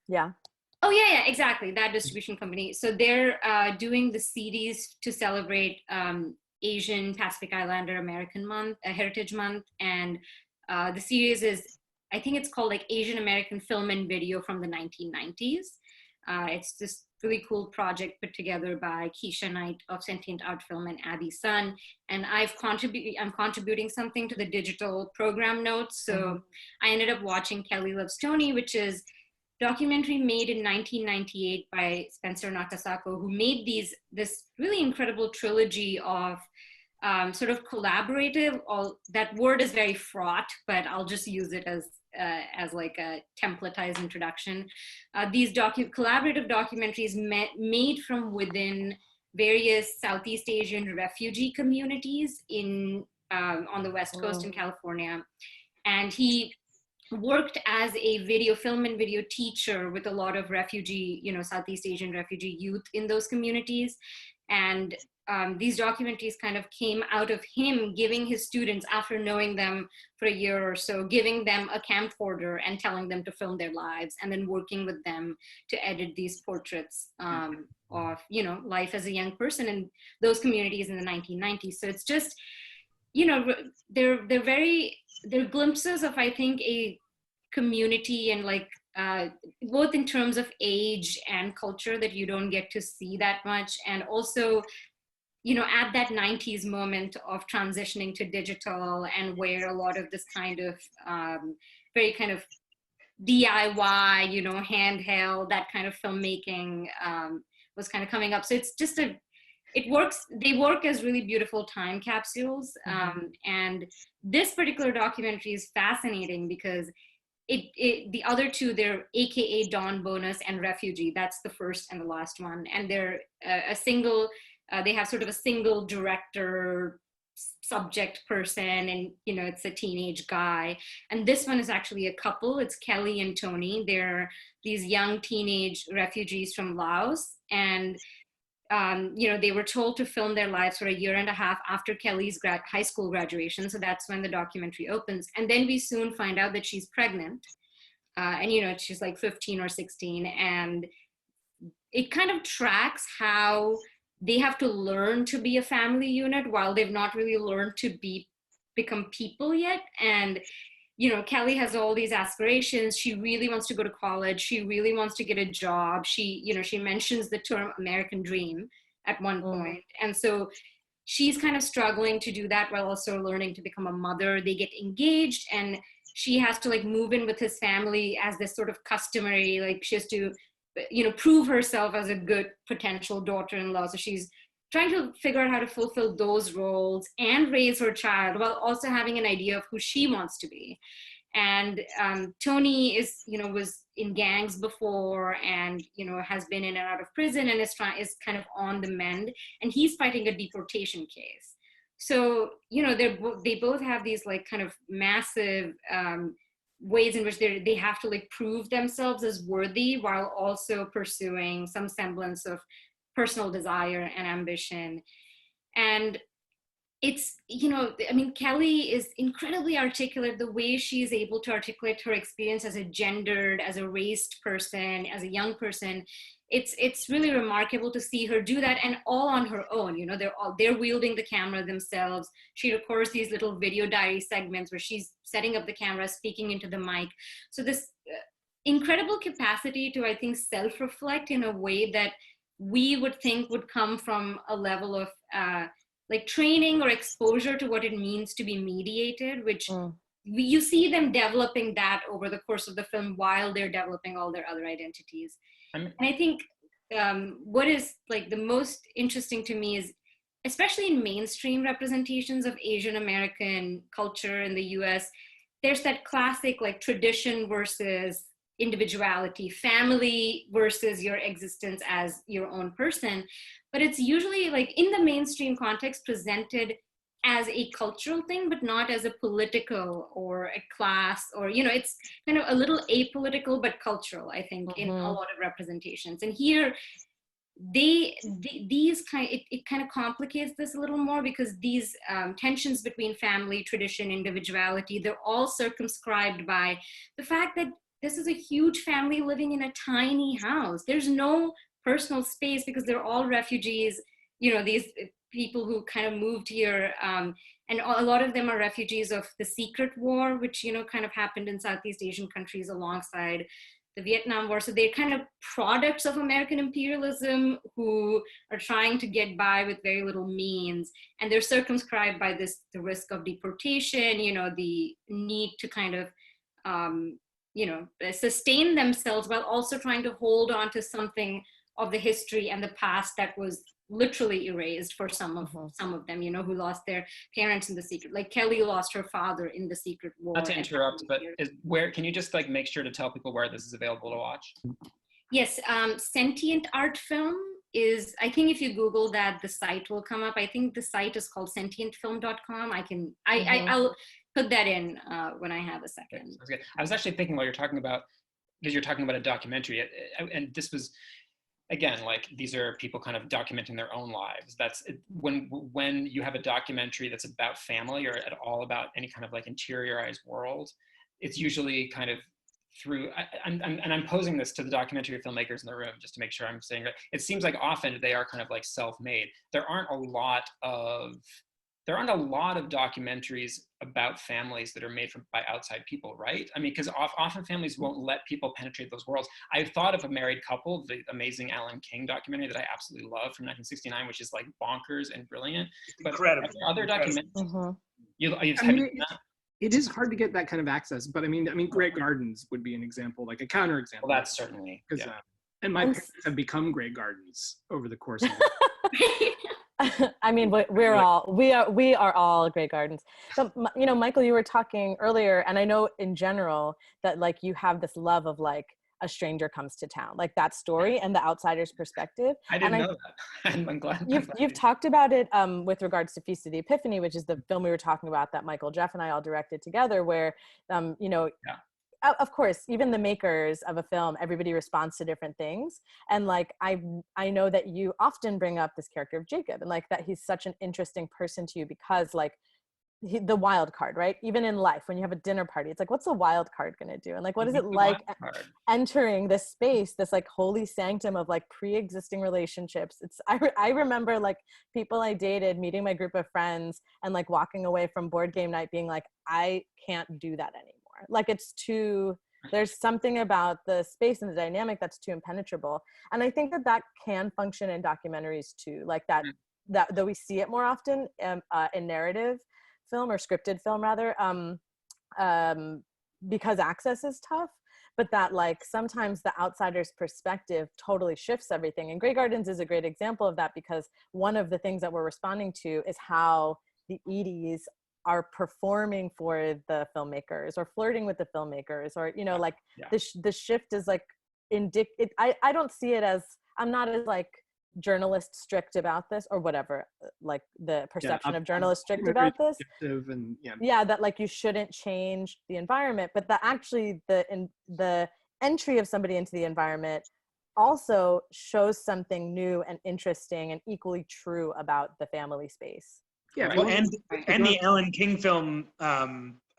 S4: Yeah.
S6: Oh yeah, exactly, that distribution company. So they're doing the series to celebrate Asian Pacific Islander American Month, Heritage Month, and the series is, I think it's called like Asian American Film and Video from the 1990s. It's this really cool project put together by Keisha Knight of Sentient.Art.Film and Abby Sun. And I'm contributing something to the digital program notes. So I ended up watching Kelly Loves Tony, which is a documentary made in 1998 by Spencer Nakasako, who made this really incredible trilogy of sort of collaborative, that word is very fraught, but I'll just use it as like a templatized introduction. These collaborative documentaries made from within various Southeast Asian refugee communities on the West Coast in California. And he worked as a film and video teacher with a lot of refugee, you know, Southeast Asian refugee youth in those communities. And these documentaries kind of came out of him giving his students, after knowing them for a year or so, giving them a camcorder and telling them to film their lives, and then working with them to edit these portraits of, you know, life as a young person in those communities in the 1990s. So it's just, you know, they're glimpses of, I think, a community, and like both in terms of age and culture that you don't get to see that much. And also, you know, at that 90s moment of transitioning to digital, and where a lot of this kind of very kind of DIY, you know, handheld, that kind of filmmaking was kind of coming up. So it's just they work as really beautiful time capsules. And this particular documentary is fascinating because the other two, they're AKA Dawn Bonus and Refugee. That's the first and the last one. And they're they have sort of a single director subject person, and, you know, it's a teenage guy. And this one is actually a couple. It's Kelly and Tony. They're these young teenage refugees from Laos. And, you know, they were told to film their lives for a year and a half after Kelly's high school graduation. So that's when the documentary opens. And then we soon find out that she's pregnant. And, you know, she's like 15 or 16. And it kind of tracks how they have to learn to be a family unit while they've not really learned to become people yet. And, you know, Kelly has all these aspirations. She really wants to go to college. She really wants to get a job. She mentions the term American dream at one point. And so she's kind of struggling to do that while also learning to become a mother. They get engaged, and she has to like move in with his family as this sort of customary, like she has to, you know, prove herself as a good potential daughter-in-law. So she's trying to figure out how to fulfill those roles and raise her child while also having an idea of who she wants to be. And Tony is, you know, was in gangs before, and you know, has been in and out of prison, and is kind of on the mend, and he's fighting a deportation case. So you know, they both have these like kind of massive ways in which they have to like prove themselves as worthy while also pursuing some semblance of personal desire and ambition. And it's, you know, I mean, Kelly is incredibly articulate. The way she's able to articulate her experience as a gendered, as a raced person, as a young person, it's really remarkable to see her do that, and all on her own. You know, they're wielding the camera themselves. She records these little video diary segments where she's setting up the camera, speaking into the mic. So this incredible capacity to, I think, self-reflect in a way that we would think would come from a level of like training or exposure to what it means to be mediated, which you see them developing that over the course of the film while they're developing all their other identities. And I think what is like the most interesting to me is, especially in mainstream representations of Asian American culture in the US, there's that classic like tradition versus individuality, family versus your existence as your own person. But it's usually like in the mainstream context presented as a cultural thing, but not as a political or a class, or, you know, it's kind of a little apolitical, but cultural, I think, in a lot of representations. And here, it kind of complicates this a little more, because these tensions between family, tradition, individuality, they're all circumscribed by the fact that this is a huge family living in a tiny house. There's no personal space because they're all refugees, you know, these people who kind of moved here. And a lot of them are refugees of the secret war, which, you know, kind of happened in Southeast Asian countries alongside the Vietnam War. So they're kind of products of American imperialism who are trying to get by with very little means. And they're circumscribed by the risk of deportation, you know, the need to kind of, you know, sustain themselves while also trying to hold on to something of the history and the past that was literally erased for some of them, you know, who lost their parents in the secret. Like Kelly lost her father in the secret war.
S2: Not to interrupt, but where can you just like make sure to tell people where this is available to watch?
S6: Yes, Sentient.Art.Film is, I think if you Google that, the site will come up. I think the site is called Sentient.Film.com. I'll put that in when I have a second.
S2: Okay. I was actually thinking while you're talking about, because you're talking about a documentary, and this was, again, like these are people kind of documenting their own lives. That's when you have a documentary that's about family or at all about any kind of like interiorized world, it's usually kind of through, and I'm posing this to the documentary filmmakers in the room just to make sure I'm saying right. It seems like often they are kind of like self-made. There aren't a lot of documentaries about families that are made by outside people, right? I mean, because often families won't let people penetrate those worlds. I've thought of A Married Couple, the amazing Alan King documentary that I absolutely love from 1969, which is like bonkers and brilliant. But
S5: incredible.
S2: Other documentaries,
S3: it is hard to get that kind of access, but I mean, Great Gardens would be an example, like a counterexample.
S2: Well, that's certainly,
S3: yeah. And my parents have become Great Gardens over the course of
S4: I mean, we are all Great Gardens. So, you know, Michael, you were talking earlier, and I know in general that like you have this love of like a stranger comes to town, like that story and the outsider's perspective.
S2: I didn't know that. I'm glad.
S4: You've talked about it with regards to Feast of the Epiphany, which is the film we were talking about that Michael, Jeff, and I all directed together, where, you know, of course, even the makers of a film, everybody responds to different things. And like, I know that you often bring up this character of Jacob, and like that he's such an interesting person to you because like the wild card, right? Even in life, when you have a dinner party, it's like, what's a wild card gonna do? And like, what is it like entering this space, this like holy sanctum of like pre-existing relationships? I remember like people I dated meeting my group of friends and like walking away from board game night being like, I can't do that anymore. Like it's too, there's something about the space and the dynamic that's too impenetrable. And I think that can function in documentaries too, like that though we see it more often in narrative film or scripted film rather, because access is tough, but that like sometimes the outsider's perspective totally shifts everything. And Grey Gardens is a great example of that, because one of the things that we're responding to is how the Eddies are performing for the filmmakers or flirting with the filmmakers, or, you know, like the shift is like I don't see it as, I'm not as like journalist strict about this or whatever, like the perception of journalists strict about this,
S3: and
S4: that like you shouldn't change the environment, but that actually the entry of somebody into the environment also shows something new and interesting and equally true about the family space.
S3: Yeah,
S5: well, and the Alan King film, A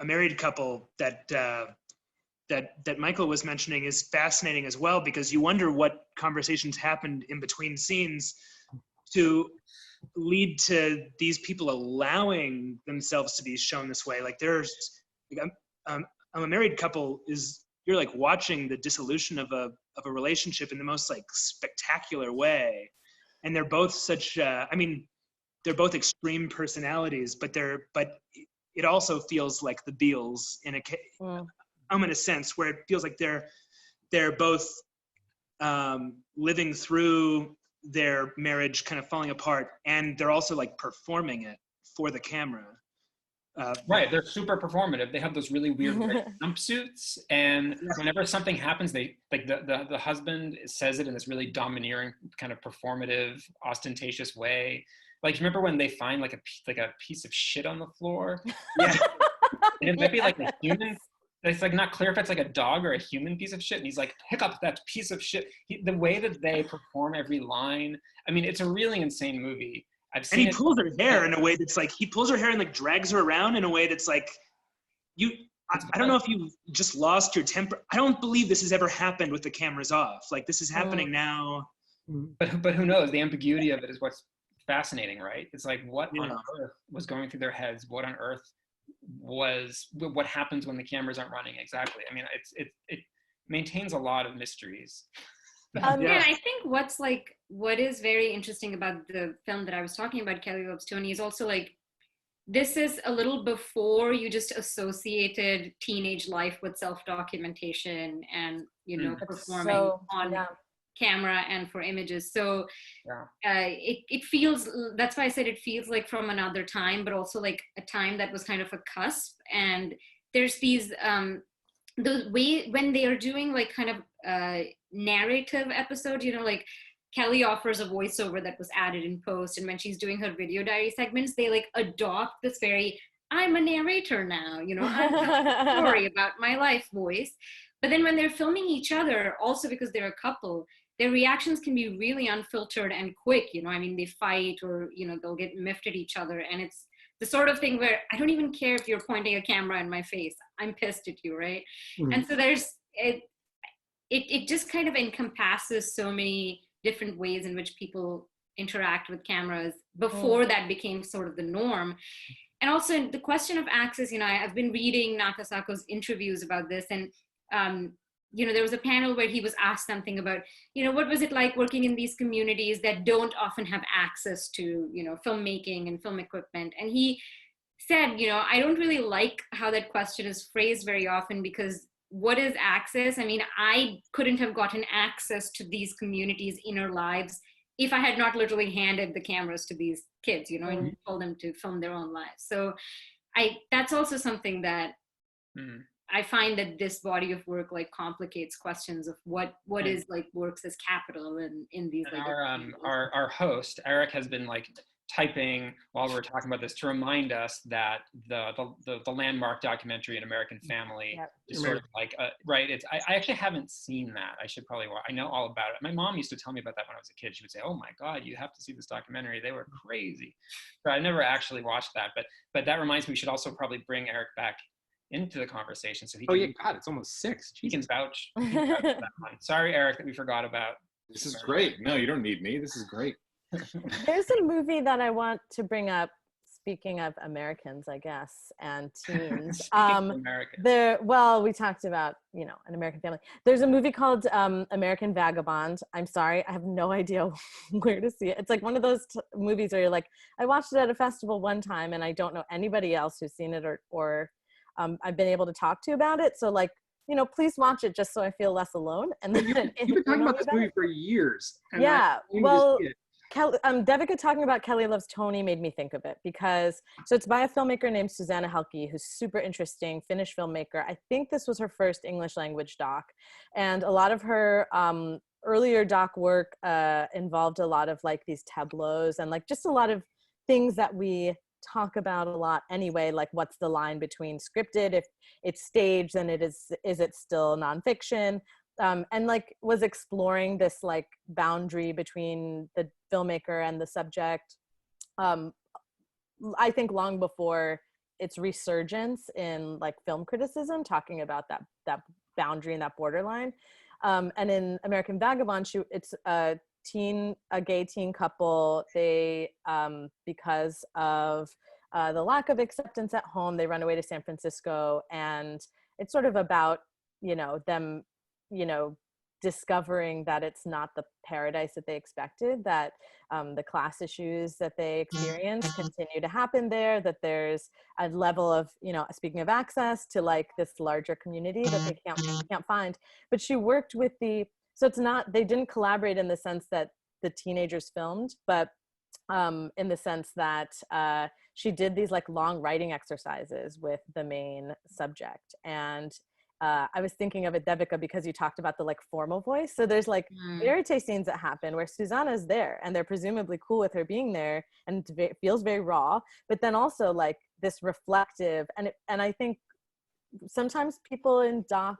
S5: Married Couple, that Michael was mentioning is fascinating as well, because you wonder what conversations happened in between scenes to lead to these people allowing themselves to be shown this way. Like there's, I'm A Married Couple is, you're like watching the dissolution of a relationship in the most like spectacular way. And they're both such, they're both extreme personalities, but it also feels like the Beals in a sense, where it feels like they're both living through their marriage kind of falling apart, and they're also like performing it for the camera.
S2: Right, they're super performative. They have those really weird jumpsuits, and whenever something happens, they like the husband says it in this really domineering, kind of performative, ostentatious way. Like, remember when they find like a piece of shit on the floor?
S5: Yeah,
S2: and it might be like a human. It's like not clear if it's like a dog or a human piece of shit, and he's like, pick up that piece of shit. The way that they perform every line, I mean, it's a really insane movie. I've seen
S5: and he pulls her hair in a way that's like, he pulls her hair and like drags her around in a way that's like, I don't know if you just lost your temper. I don't believe this has ever happened with the cameras off. Like this is happening now.
S2: But who knows? The ambiguity of it is what's fascinating, right? It's like, what on earth was going through their heads? What on earth what happens when the cameras aren't running exactly? I mean, it maintains a lot of mysteries.
S6: Yeah, I think what is very interesting about the film that I was talking about, Kelly Loves Tony, is also like, this is a little before you just associated teenage life with self-documentation and, you know, performing on camera and for images. So it feels, that's why I said it feels like from another time, but also like a time that was kind of a cusp. And there's these the way when they are doing like kind of narrative episodes, you know, like Kelly offers a voiceover that was added in post, and when she's doing her video diary segments, they like adopt this very, I'm a narrator now, you know, I'm telling a story about my life voice. But then when they're filming each other, also because they're a couple, their reactions can be really unfiltered and quick, you know, I mean, they fight or, you know, they'll get miffed at each other. And it's the sort of thing where I don't even care if you're pointing a camera in my face, I'm pissed at you, right? And so there's, it just kind of encompasses so many different ways in which people interact with cameras before that became sort of the norm. And also the question of access, you know, I've been reading Nakasako's interviews about this, and you know, there was a panel where he was asked something about, you know, what was it like working in these communities that don't often have access to, you know, filmmaking and film equipment. And he said, you know, I don't really like how that question is phrased very often, because what is access? I mean, I couldn't have gotten access to these communities' inner lives if I had not literally handed the cameras to these kids, you know, and told them to film their own lives. So that's also something that I find that this body of work like complicates questions of what is like works as capital in these.
S2: And
S6: like,
S2: our host Eric has been like typing while we were talking about this to remind us that the landmark documentary An American Family is sort of like right. It's I actually haven't seen that. I should probably watch. I know all about it. My mom used to tell me about that when I was a kid. She would say, "Oh my God, you have to see this documentary. They were crazy." But I never actually watched that. But that reminds me, we should also probably bring Eric back into the conversation so he can,
S3: God, it's almost 6.
S2: He can vouch for that one. Sorry, Eric, that we forgot about.
S1: This is great. No, you don't need me. This is great.
S4: There's a movie that I want to bring up, speaking of Americans, I guess, and teens. Well, we talked about, you know, An American Family. There's a movie called American Vagabond. I'm sorry, I have no idea where to see it. It's like one of those movies where you're like, I watched it at a festival one time and I don't know anybody else who's seen it or I've been able to talk to about it. So like, you know, please watch it just so I feel less alone. And then
S3: You've been talking about this movie for years. And
S4: yeah,
S3: I
S4: well, Devika talking about Kelly Loves Tony made me think of it because, so it's by a filmmaker named Susanna Helke, who's super interesting, Finnish filmmaker. I think this was her first English language doc. And a lot of her earlier doc work involved a lot of like these tableaus and like just a lot of things that we talk about a lot anyway, like what's the line between scripted, if it's staged, then is it still nonfiction? And like was exploring this like boundary between the filmmaker and the subject. I think long before its resurgence in like film criticism, talking about that boundary and that borderline. And in American Vagabond, it's a gay teen couple. They because of the lack of acceptance at home, they run away to San Francisco, and it's sort of about, you know, them, you know, discovering that it's not the paradise that they expected, that the class issues that they experience continue to happen there, that there's a level of, you know, speaking of access to like this larger community that they can't find. But she worked with so it's not, they didn't collaborate in the sense that the teenagers filmed, but in the sense that she did these like long writing exercises with the main subject. And I was thinking of it, Devika, because you talked about the like formal voice. So there's like verite scenes that happen where Susanna's there and they're presumably cool with her being there, and it feels very raw, but then also like this reflective, and I think sometimes people in doc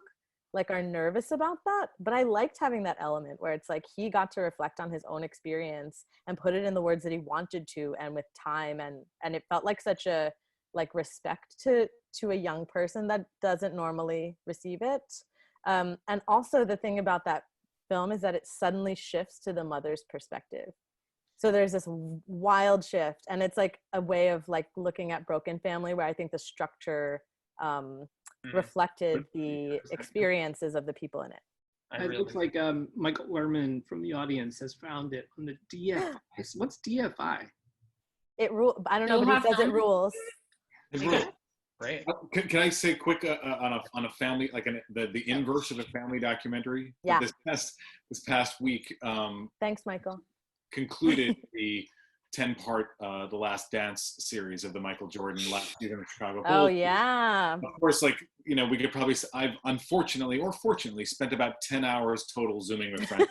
S4: like are nervous about that, but I liked having that element where it's like he got to reflect on his own experience and put it in the words that he wanted to, and with time, and it felt like such a like respect to a young person that doesn't normally receive it. And also the thing about that film is that it suddenly shifts to the mother's perspective. So there's this wild shift, and it's like a way of like looking at Broken Family, where I think the structure reflected the experiences of the people in it.
S3: It looks like Michael Lerman from the audience has found it on the DFI. What's DFI?
S4: I don't know, but he says it rules.
S2: Great.
S1: Can I say quick on a family, like the inverse of a family documentary?
S4: Yeah.
S1: This past week.
S4: Thanks, Michael.
S1: Concluded the 10-part The Last Dance series of the Michael Jordan last season of Chicago Bulls.
S4: Oh yeah.
S1: Of course, like, you know, we could probably, I've unfortunately or fortunately spent about 10 hours total Zooming with friends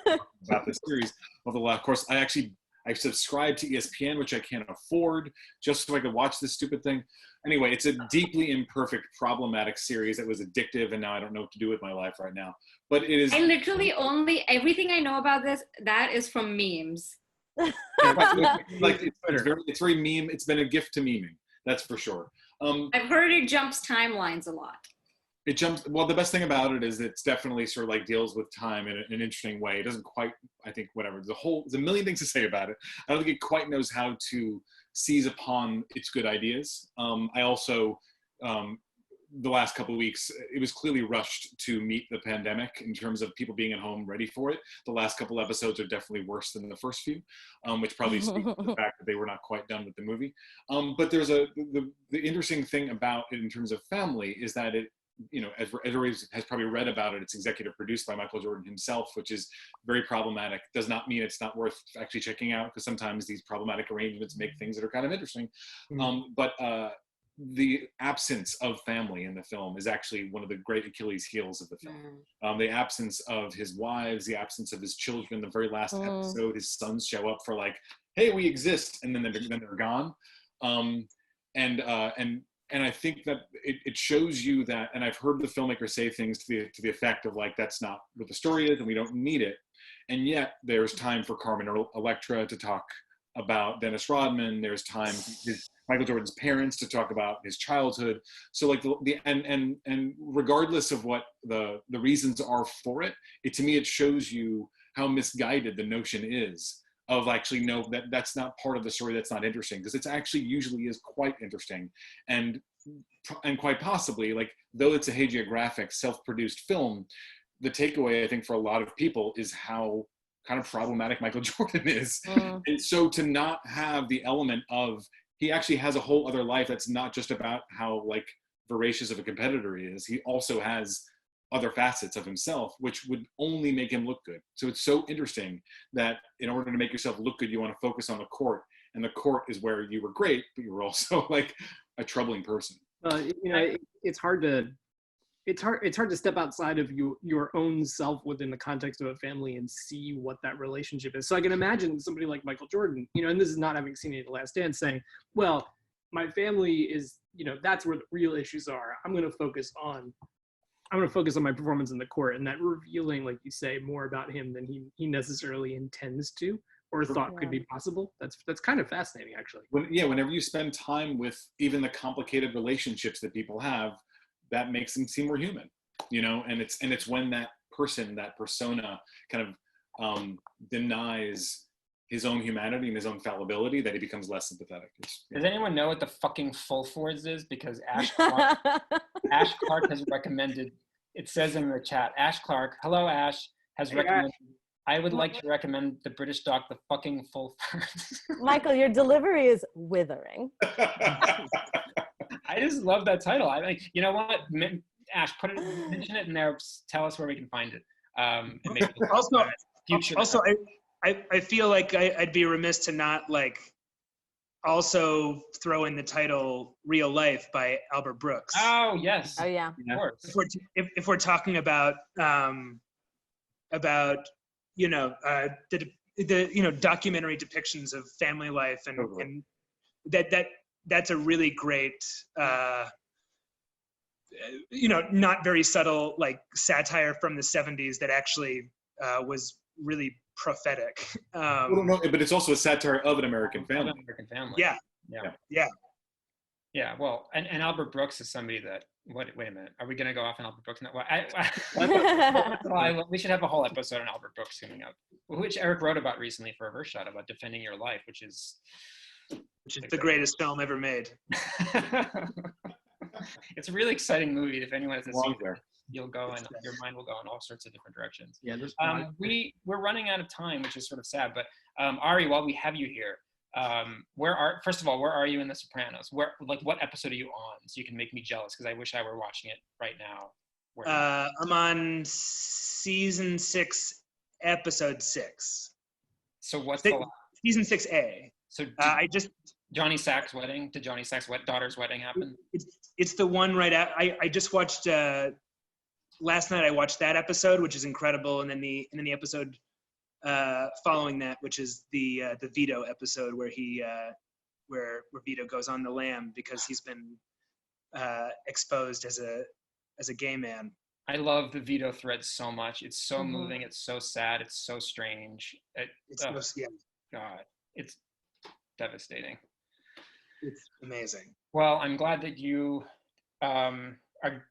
S1: about this series. Of course, I subscribed to ESPN, which I can't afford, just so I could watch this stupid thing. Anyway, it's a deeply imperfect, problematic series that was addictive, and now I don't know what to do with my life right now. But it is.
S6: I literally everything I know about that is from memes.
S1: Like it's very meme. It's been a gift to meming, that's for sure.
S6: I've heard it jumps timelines a lot.
S1: It jumps. Well, the best thing about it is it's definitely sort of like deals with time in an interesting way. It doesn't quite, I think, whatever. There's a million things to say about it. I don't think it quite knows how to seize upon its good ideas. I also, the last couple of weeks, it was clearly rushed to meet the pandemic in terms of people being at home ready for it. The last couple episodes are definitely worse than the first few, which probably speaks to the fact that they were not quite done with the movie. But there's the interesting thing about it in terms of family is that it, you know, as everybody has probably read about it, it's executive produced by Michael Jordan himself, which is very problematic. Does not mean it's not worth actually checking out, because sometimes these problematic arrangements make things that are kind of interesting. But the absence of family in the film is actually one of the great Achilles heels of the film. The absence of his wives, the absence of his children. The very last episode, his sons show up for like, "Hey, we exist," and then they're gone. And I think that it shows you that, and I've heard the filmmaker say things to the effect of like, that's not what the story is and we don't need it. And yet there's time for Carmen Electra to talk about Dennis Rodman. There's time for Michael Jordan's parents to talk about his childhood. So like and regardless of what the reasons are for it, to me, it shows you how misguided the notion is of actually, no, that's not part of the story, that's not interesting, because it's actually usually is quite interesting, and quite possibly, like, though it's a hagiographic self-produced film, the takeaway I think for a lot of people is how kind of problematic Michael Jordan is. And so to not have the element of he actually has a whole other life that's not just about how like voracious of a competitor he is, he also has other facets of himself, which would only make him look good. So it's so interesting that in order to make yourself look good, you want to focus on the court, and the court is where you were great, but you were also like a troubling person.
S3: It's hard to step outside of your own self within the context of a family and see what that relationship is. So I can imagine somebody like Michael Jordan, and this is not having seen any of The Last Dance, saying, well, my family is, that's where the real issues are. I'm going to focus on my performance in the court, and that revealing, like you say, more about him than he necessarily intends to or thought could be possible. That's kind of fascinating, actually.
S1: Whenever you spend time with even the complicated relationships that people have, that makes them seem more human, and it's when that persona kind of denies his own humanity and his own fallibility that he becomes less sympathetic.
S2: Does anyone know what the fucking full forwards is? Because Ash Clark has recommended, it says in the chat, Ash Clark, hello Ash, has recommended, I would like to recommend the British doc, The Fucking Full Forwards.
S4: Michael, your delivery is withering.
S2: I just love that title. I think, you know what, Ash, mention it in there. Tell us where we can find it. And maybe
S5: also, I feel like I'd be remiss to not also throw in the title "Real Life" by Albert Brooks.
S2: Oh yes.
S4: Oh yeah.
S2: Of course.
S5: If we're talking about the documentary depictions of family life and that's a really great not very subtle satire from the 70s that actually was really prophetic.
S1: No, but it's also a satire of an American family.
S2: Yeah. Well, and Albert Brooks is somebody that. Wait a minute. Are we going to go off on Albert Brooks now? We should have a whole episode on Albert Brooks coming up, which Eric wrote about recently for a verse shot about defending your life, which is
S5: the greatest film ever made.
S2: It's a really exciting movie. If anyone hasn't seen
S1: there.
S2: it, you'll go and your mind will go in all sorts of different directions.
S3: Yeah,
S2: we're running out of time, which is sort of sad. But Ari, while we have you here, first of all, where are you in The Sopranos? What episode are you on? So you can make me jealous, because I wish I were watching it right now.
S5: I'm on season 6, episode 6.
S2: So what's
S5: season 6A?
S2: So
S5: I just
S2: Johnny Sack's wedding. Did Johnny Sack's daughter's wedding happen?
S5: It's the one right out. I just watched last night. I watched that episode, which is incredible, and then the episode following that, which is the Vito episode where where Vito goes on the lam because he's been exposed as a gay man.
S2: I love the Vito thread so much. It's so moving. It's so sad. It's so strange. God, it's devastating.
S5: It's amazing.
S2: Well, I'm glad that you are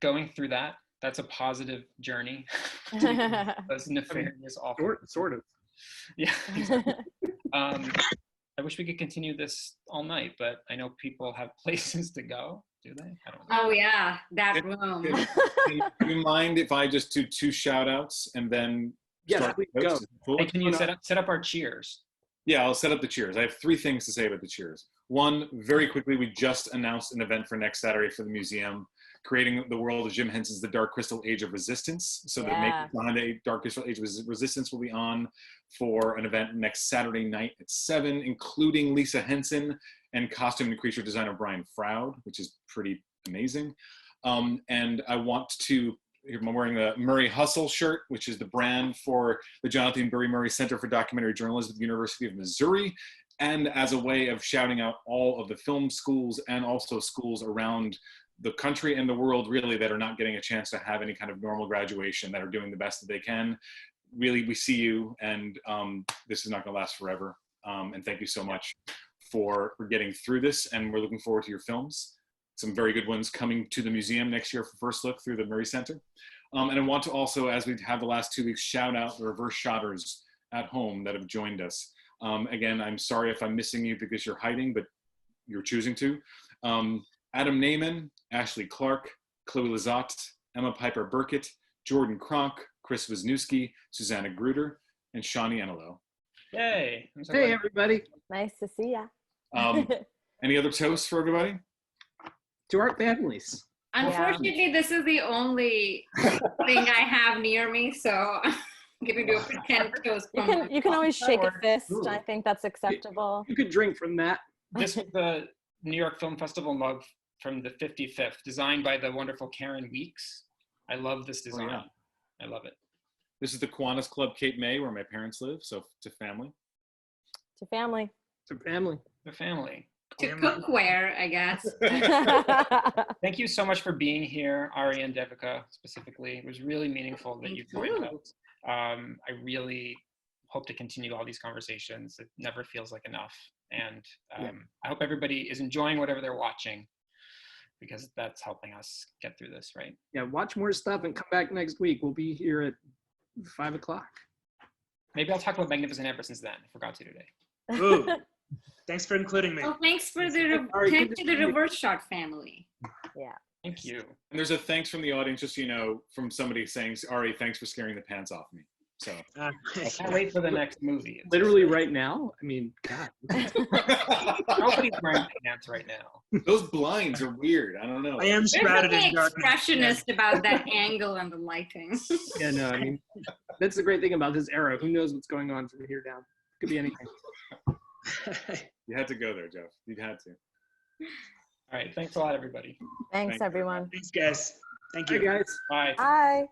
S2: going through that. That's a positive journey. Those nefarious, awful.
S3: Sort of.
S2: Yeah. I wish we could continue this all night, but I know people have places to go. Do they? I don't know.
S6: Oh yeah, that room.
S1: Do you mind if I just do 2 shout outs and then
S3: Yes, please go.
S1: Cool?
S2: Hey, can you set up our cheers?
S1: Yeah, I'll set up the cheers. I have 3 things to say about the cheers. One, very quickly, we just announced an event for next Saturday for the museum, creating the world of Jim Henson's The Dark Crystal Age of Resistance. So the Makers Behind a Dark Crystal Age of Resistance will be on for an event next Saturday night at 7, including Lisa Henson and costume and creature designer Brian Froud, which is pretty amazing. And I want to, I'm wearing the Murray Hustle shirt, which is the brand for the Jonathan Burry Murray Center for Documentary Journalism at the University of Missouri, and as a way of shouting out all of the film schools and also schools around the country and the world, really, that are not getting a chance to have any kind of normal graduation, that are doing the best that they can. Really, we see you, and this is not going to last forever. And thank you so much for getting through this, and we're looking forward to your films. Some very good ones coming to the museum next year for First Look through the Murray Center. And I want to also, as we've had the last 2 weeks, shout out the reverse shotters at home that have joined us. Again, I'm sorry if I'm missing you because you're hiding, but you're choosing to. Adam Naiman, Ashley Clark, Chloe Lizotte, Emma Piper Burkett, Jordan Kronk, Chris Wisniewski, Susanna Gruder, and Shawnee Enelo.
S2: Yay.
S3: Hey, everybody.
S4: Nice to see ya.
S1: Any other toasts for everybody?
S3: To our families.
S6: Unfortunately, this is the only thing I have near me, so I'm gonna do a pretend toast.
S4: You can always shake a fist. I think that's acceptable.
S3: You could drink from that.
S2: This was the New York Film Festival mug from the 55th, designed by the wonderful Karen Weeks. I love this design.
S1: yeah.
S2: I love it.
S1: This is the Kiwanis Club, Cape May, where my parents live. So to family.
S4: To family.
S3: To family.
S2: The family.
S6: To cookware, I guess.
S2: Thank you so much for being here, Ari and Devika specifically. It was really meaningful that you joined us. I really hope to continue all these conversations. It never feels like enough. And I hope everybody is enjoying whatever they're watching, because that's helping us get through this, right?
S3: Yeah, watch more stuff and come back next week. We'll be here at 5 o'clock.
S2: Maybe I'll talk about Magnificent Ambersons then. I forgot to today.
S5: Ooh, thanks for including me.
S6: Well, thanks for the thanks to the reverse shot family.
S4: Yeah.
S2: Thank you.
S1: And there's a thanks from the audience, just so you know, from somebody saying, Ari, thanks for scaring the pants off me. So
S2: I can't wait for the next movie. It's
S3: Literally right now? I mean, God.
S2: nobody's wearing pants right now.
S1: those blinds are weird. I don't know.
S5: I am
S6: There's
S5: shrouded
S6: something
S5: in darkness.
S6: expressionist about that angle and the lighting.
S3: Yeah, no, I mean, that's the great thing about this era. Who knows what's going on from here down? Could be anything.
S1: You had to go there, Jeff. You had to.
S2: All right. Thanks a lot, everybody.
S4: Thanks,
S1: Thank you.
S4: everyone.
S5: Thanks, guys. Thank you.
S3: Hi, guys.
S2: Bye.
S4: Bye.